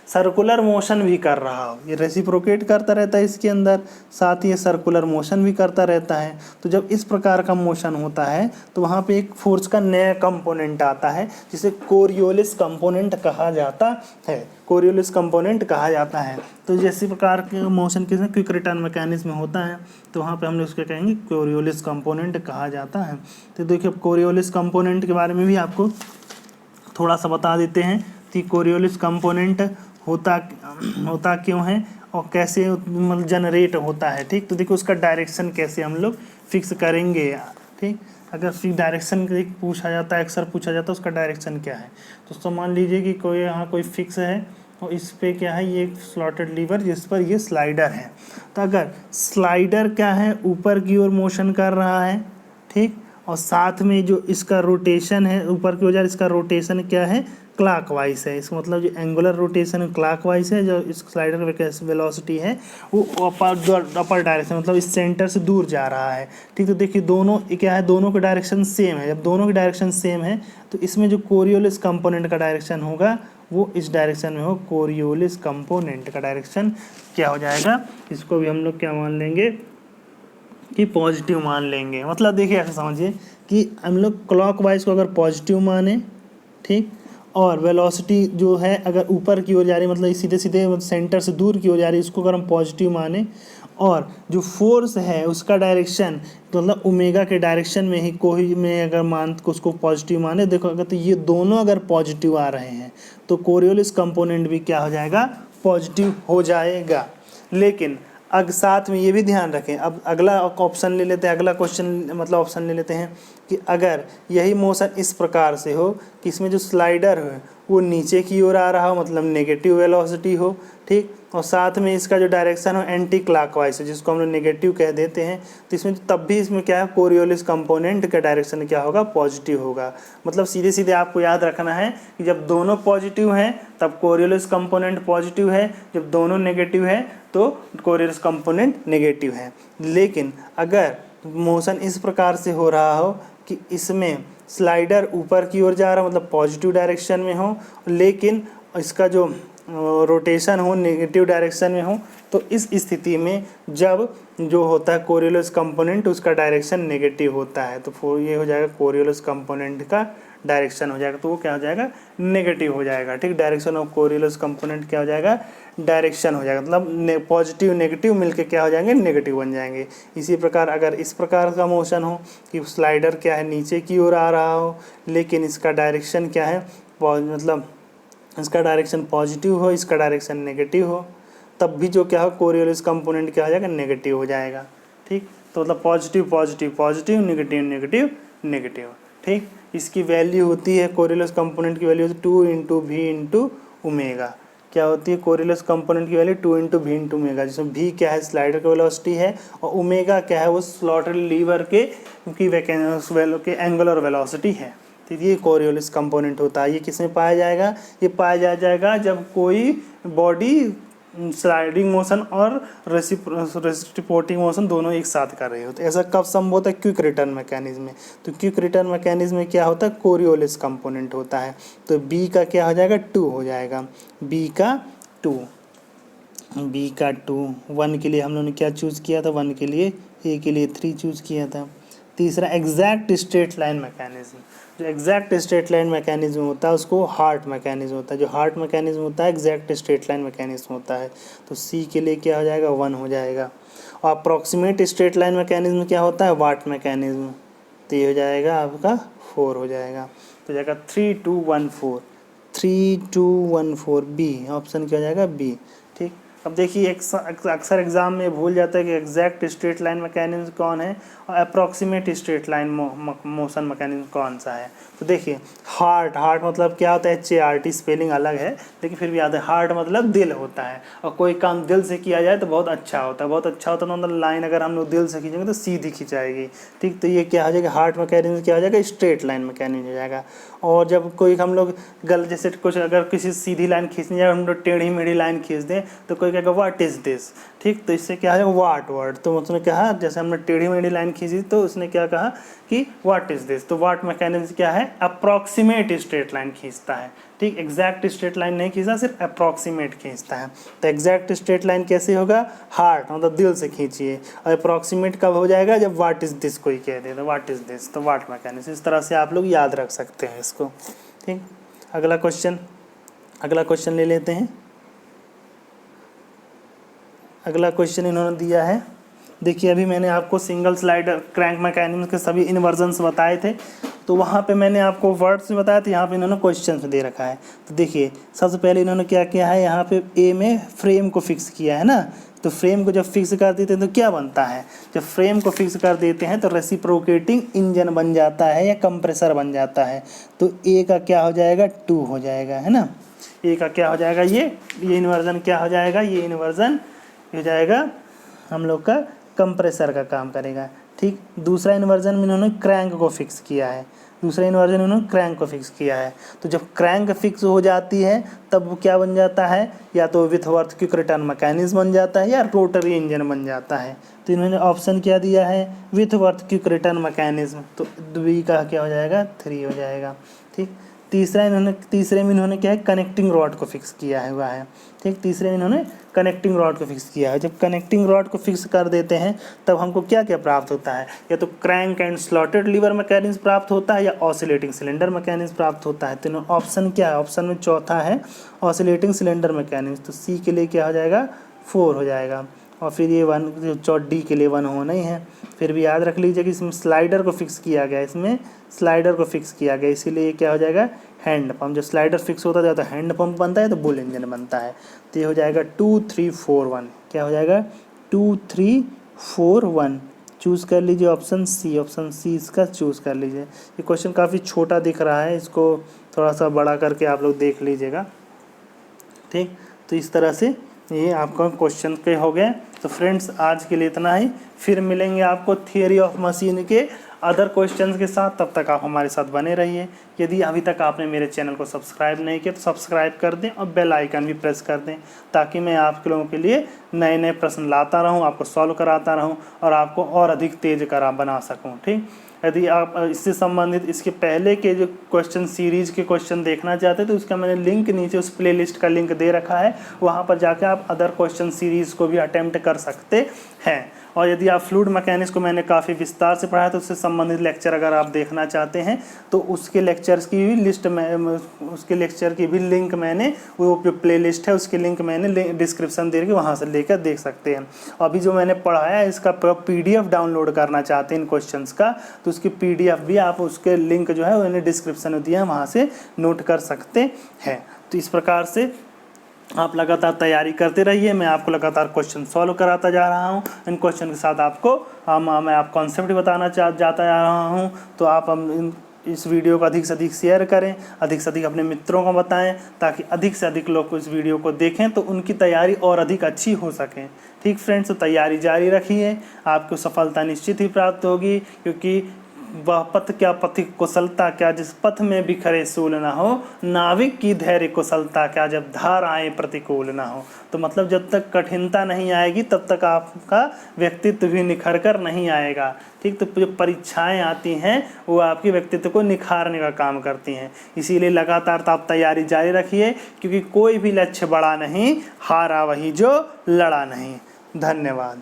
सर्कुलर मोशन भी कर रहा हो, ये रेसिप्रोकेट करता रहता है इसके अंदर, साथ ही सर्कुलर मोशन भी करता रहता है। तो जब इस प्रकार का मोशन होता है तो वहाँ पे एक फोर्स का नया कंपोनेंट आता है जिसे कोरियोलिस कंपोनेंट कहा जाता है। कोरियोलिस कंपोनेंट कहा जाता है। तो जैसे प्रकार के मोशन के क्विक रिटर्न मैकेनिज्म में होता है तो वहाँ पे हम लोग उसके कहेंगे कोरियोलिस कंपोनेंट कहा जाता है। तो देखिए कोरियोलिस कंपोनेंट के बारे में भी आपको थोड़ा सा बता देते हैं कि कोरियोलिस कंपोनेंट होता क्यों है और कैसे मतलब जनरेट होता है। ठीक, तो देखो उसका डायरेक्शन कैसे हम लोग फिक्स करेंगे। ठीक, अगर फिक्स डायरेक्शन पूछा जाता है, अक्सर पूछा जाता है उसका डायरेक्शन क्या है, तो मान लीजिए कि कोई यहाँ कोई फिक्स है और इस पे क्या है, ये स्लॉटेड लीवर जिस पर ये स्लाइडर है। तो अगर स्लाइडर क्या है ऊपर की ओर मोशन कर रहा है, ठीक, और साथ में जो इसका रोटेशन है ऊपर की ओर, इसका रोटेशन क्या है क्लॉकवाइज है, इसका मतलब जो एंगुलर रोटेशन क्लॉकवाइज है, जो इस स्लाइडर वेलोसिटी है वो अपर डायरेक्शन मतलब इस सेंटर से दूर जा रहा है। ठीक, तो देखिए दोनों क्या है, दोनों का डायरेक्शन सेम है। जब दोनों की डायरेक्शन सेम है तो इसमें जो कोरियोलिस कंपोनेंट का डायरेक्शन होगा वो इस डायरेक्शन में हो। कोरियोलिस कंपोनेंट का डायरेक्शन क्या हो जाएगा, इसको भी हम लोग क्या मान लेंगे कि पॉजिटिव मान लेंगे। मतलब देखिए ऐसा समझिए कि हम लोग क्लॉकवाइज को अगर पॉजिटिव माने, ठीक, और वेलोसिटी जो है अगर ऊपर की ओर जा रही मतलब सीधे सीधे सेंटर से दूर की ओर जा रही है, इसको अगर हम पॉजिटिव माने, और जो फोर्स है उसका डायरेक्शन तो मतलब ओमेगा के डायरेक्शन में ही कोई में अगर मान उसको पॉजिटिव माने, देखो अगर तो ये दोनों अगर पॉजिटिव आ रहे हैं तो कोरियोलिस कंपोनेंट भी क्या हो जाएगा, पॉजिटिव हो जाएगा। लेकिन साथ में ये भी ध्यान रखें, अब अगला ऑप्शन ले लेते हैं, अगला क्वेश्चन मतलब ऑप्शन ले लेते हैं कि अगर यही मोशन इस प्रकार से हो कि इसमें जो स्लाइडर है वो नीचे की ओर आ रहा हो मतलब नेगेटिव वेलोसिटी हो, ठीक, और साथ में इसका जो डायरेक्शन हो एंटी क्लॉकवाइज है जिसको हम लोग नेगेटिव कह देते हैं, तो इसमें तब भी इसमें क्या है कोरियोलिस कंपोनेंट का डायरेक्शन क्या होगा, पॉजिटिव होगा। मतलब सीधे सीधे आपको याद रखना है कि जब दोनों पॉजिटिव हैं तब कोरियोलिस कंपोनेंट पॉजिटिव है, जब दोनों नेगेटिव है तो कोरियोलिस कंपोनेंट नेगेटिव है। लेकिन अगर मोशन इस प्रकार से हो रहा हो कि इसमें स्लाइडर ऊपर की ओर जा रहा हो मतलब पॉजिटिव डायरेक्शन में हो, लेकिन इसका जो रोटेशन हो नेगेटिव डायरेक्शन में हो, तो इस स्थिति में जब जो होता है कोरियोलिस कंपोनेंट उसका डायरेक्शन नेगेटिव होता है, तो ये हो जाएगा कोरियोलिस कंपोनेंट का डायरेक्शन हो जाएगा, तो वो क्या हो जाएगा, नेगेटिव हो जाएगा। ठीक, डायरेक्शन ऑफ कोरियोलिस कंपोनेंट क्या हो जाएगा, डायरेक्शन हो जाएगा, मतलब पॉजिटिव नेगेटिव मिलके क्या हो जाएंगे, नेगेटिव बन जाएंगे। इसी प्रकार अगर इस प्रकार का मोशन हो कि स्लाइडर क्या है नीचे की ओर आ रहा हो लेकिन इसका डायरेक्शन क्या है मतलब इसका डायरेक्शन पॉजिटिव हो, इसका डायरेक्शन नेगेटिव हो, तब भी जो क्या हो कोरियोलिस कंपोनेंट क्या हो जाएगा, नेगेटिव हो जाएगा। ठीक, तो मतलब positive positive positive negative negative negative. ठीक, इसकी वैल्यू होती है कोरियोलिस कंपोनेंट की value 2 into V into omega. क्या होती है कोरियोलिस कंपोनेंट की value 2 into V into omega, जिसमें वी क्या है स्लाइडर की वेलोसिटी है और ओमेगा क्या है वो स्लॉटेड लीवर के एंगुलर वेलोसिटी है। तो ये कोरियोलिस कंपोनेंट होता है। ये किसमें पाया जाएगा, ये पाया जाएगा जब कोई बॉडी स्लाइडिंग मोशन और रेसिप्रोकेटिंग मोशन दोनों एक साथ कर रहे होते हैं। ऐसा कब संभव होता है, क्विक रिटर्न मैकेनिज्म में। तो क्विक रिटर्न मैकेनिज्म में क्या होता है, कोरियोलिस कंपोनेंट होता है। तो बी का क्या हो जाएगा, 2 हो जाएगा, बी का 2। 1 के लिए हम लोगों ने क्या चूज़ किया था, 1 के लिए ए के लिए 3 चूज़ किया था। तीसरा एग्जैक्ट स्ट्रेट लाइन मैकेनिज्म, जो एग्जैक्ट स्ट्रेट लाइन मैकेनिज्म होता है उसको हार्ट मैकेनिज्म होता है। जो हार्ट मैकेनिज्म होता है एग्जैक्ट स्ट्रेट लाइन मैकेनिज्म होता है। तो सी के लिए क्या हो जाएगा, 1 हो जाएगा। और अप्रॉक्सीमेट स्ट्रेट लाइन मैकेनिज्म क्या होता है, वाट मैकेनिज्म, तो ये हो जाएगा आपका 4 हो जाएगा। तो जाएगा 3 2 1 4, 3 2 1 4 बी, ऑप्शन क्या हो जाएगा बी। ठीक, अब देखिए अक्सर एग्जाम में भूल जाता है कि एग्जैक्ट स्ट्रेट लाइन मैकेनिज्म कौन है और approximate straight line motion mechanism कौन सा है। तो देखिए हार्ट मतलब क्या होता है, HART, स्पेलिंग अलग है लेकिन फिर भी याद है, हार्ट मतलब दिल होता है और कोई काम दिल से किया जाए तो बहुत अच्छा होता है, बहुत अच्छा होता है। मतलब लाइन अगर हम लोग दिल से खींचेंगे तो सीधी खिंचाएगी, ठीक। तो ये क्या हो जाएगा, हार्ट मैकेनिज्म क्या हो जाएगा, स्ट्रेट लाइन मैकेनिज्म हो जाएगा। और जब कोई हम लोग गलत जैसे कुछ अगर किसी सीधी लाइन खींचनी है हम लोग टेढ़ी मेढ़ी लाइन खींच दें तो कोई कहेगा व्हाट इज़ दिस, ठीक। तो इससे क्या है, वाट वर्ड, तो उसने कहा जैसे हमने टेढ़ी मेढ़ी लाइन खींची तो उसने क्या कहा कि व्हाट इज़ दिस। तो वाट मैकेनिज्म क्या है, अप्रॉक्सीमेट स्ट्रेट लाइन खींचता है, ठीक। एग्जैक्ट स्ट्रेट लाइन नहीं खींचता, सिर्फ अप्रॉक्सीमेट खींचता है। तो एग्जैक्ट स्ट्रेट लाइन कैसे होगा, हार्ट मतलब दिल से खींचिए, और अप्रॉक्सीमेट कब हो जाएगा, जब व्हाट इज़ दिस कोई कह दे तो व्हाट इज़ दिस, तो वाट मैकेनिज्म। इस तरह से आप लोग याद रख सकते हैं इसको, ठीक। अगला क्वेश्चन ले लेते हैं। अगला क्वेश्चन इन्होंने दिया है, देखिए अभी मैंने आपको सिंगल स्लाइडर क्रैंक मैकेनिज्म के सभी इन्वर्जन्स बताए थे, तो वहाँ पे मैंने आपको वर्ड्स में बताया था, यहाँ पे इन्होंने क्वेश्चन दे रखा है। तो देखिए सबसे पहले इन्होंने क्या किया है, यहाँ पे ए में फ्रेम को फिक्स किया है ना। तो फ्रेम को जब फिक्स कर देते हैं तो क्या बनता है, जब फ्रेम को फिक्स कर देते हैं तो रेसिप्रोकेटिंग इंजन बन जाता है या कंप्रेसर बन जाता है। तो ए का क्या हो जाएगा, 2 हो जाएगा, है ना। ए का क्या हो जाएगा, ये इन्वर्जन क्या हो जाएगा, ये इन्वर्जन हो जाएगा हम लोग का कंप्रेसर का काम करेगा, ठीक। दूसरा इन्वर्जन में इन्होंने क्रैंक को फिक्स किया है, तो जब क्रैंक फिक्स हो जाती है तब वो क्या बन जाता है, या तो विथवर्थ क्विक रिटर्न मैकेनिज्म बन जाता है या रोटरी इंजन बन जाता है। तो इन्होंने ऑप्शन क्या दिया है, विथवर्थ क्विक रिटर्न मैकेनिज्म, तो बी का क्या हो जाएगा, 3 हो जाएगा, ठीक। तीसरे में इन्होंने क्या है, कनेक्टिंग रॉड को फिक्स किया हुआ है, ठीक। तीसरे में इन्होंने कनेक्टिंग रॉड को फिक्स किया है। जब कनेक्टिंग रॉड को फिक्स कर देते हैं तब हमको क्या क्या प्राप्त होता है, या तो crank and slotted lever mechanism प्राप्त होता है या ऑसिलेटिंग सिलेंडर मैकेनिज्म प्राप्त होता है। तो ऑप्शन क्या है, ऑप्शन में चौथा है ऑसिलेटिंग सिलेंडर मैकेनिज्म। तो सी के लिए क्या हो जाएगा, 4 हो जाएगा, और फिर ये 1 जो डी के लिए 1 होना ही है। फिर भी याद रख लीजिए कि इसमें स्लाइडर को फिक्स किया गया, इसीलिए ये क्या हो जाएगा, हैंड पंप। जब स्लाइडर फिक्स होता है तो हैंड पंप बनता है, तो बुल इंजन बनता है। तो ये हो जाएगा 2 3 4 1, क्या हो जाएगा 2 3 4 1। चूज़ कर लीजिए ऑप्शन सी इसका चूज़ कर लीजिए। ये क्वेश्चन काफ़ी छोटा दिख रहा है, इसको थोड़ा सा बड़ा करके आप लोग देख लीजिएगा, ठीक। तो इस तरह से ये आपका क्वेश्चन के हो गए। तो फ्रेंड्स आज के लिए इतना ही, फिर मिलेंगे आपको थियरी ऑफ मशीन के अदर क्वेश्चंस के साथ। तब तक आप हमारे साथ बने रहिए। यदि अभी तक आपने मेरे चैनल को सब्सक्राइब नहीं किया तो सब्सक्राइब कर दें और बेल आइकन भी प्रेस कर दें, ताकि मैं आप लोगों के लिए नए नए प्रश्न लाता रहूं, आपको सॉल्व कराता रहूं और आपको और अधिक तेज बना सकूं, ठीक। यदि आप इससे संबंधित इसके पहले के जो क्वेश्चन सीरीज के क्वेश्चन देखना चाहते हैं तो उसका मैंने लिंक नीचे उस प्लेलिस्ट का लिंक दे रखा है, वहाँ पर जाकर आप अदर क्वेश्चन सीरीज़ को भी अटेम्प्ट कर सकते हैं। और यदि आप फ्लूइड मैकेनिक्स को मैंने काफ़ी विस्तार से पढ़ाया तो उससे संबंधित लेक्चर अगर आप देखना चाहते हैं तो उसके लेक्चर्स की भी लिस्ट में, उसके लेक्चर की भी लिंक मैंने, वो जो प्लेलिस्ट है उसकी लिंक मैंने डिस्क्रिप्शन दे रखी, वहाँ से लेकर देख सकते हैं। अभी जो मैंने पढ़ाया है इसका PDF डाउनलोड करना चाहते हैं इन क्वेश्चंस का, तो उसकी PDF भी आप उसके लिंक जो है मैंने डिस्क्रिप्शन में दिया है, वहाँ से नोट कर सकते हैं। तो इस प्रकार से आप लगातार तैयारी करते रहिए, मैं आपको लगातार क्वेश्चन सॉल्व कराता जा रहा हूँ। इन क्वेश्चन के साथ आपको मैं आप कॉन्सेप्ट बताना जाता जा रहा हूँ। तो आप इस वीडियो को अधिक से अधिक शेयर करें, अधिक से अधिक अपने मित्रों को बताएं, ताकि अधिक से अधिक लोग इस वीडियो को देखें तो उनकी तैयारी और अधिक अच्छी हो सके, ठीक फ्रेंड्स। तो तैयारी जारी रखिए, आपको सफलता निश्चित ही प्राप्त होगी, क्योंकि वह पथ क्या पथिक कुशलता क्या जिस पथ में बिखरे सूल ना हो, नाविक की धैर्य कुशलता क्या जब धाराएं प्रतिकूल ना हो। तो मतलब जब तक कठिनता नहीं आएगी तब तक आपका व्यक्तित्व भी निखर कर नहीं आएगा, ठीक। तो जो परीक्षाएं आती हैं वो आपके व्यक्तित्व को निखारने का काम करती हैं। इसीलिए लगातार आप तैयारी जारी रखिए, क्योंकि कोई भी लक्ष्य बड़ा नहीं, हारा वही जो लड़ा नहीं। धन्यवाद।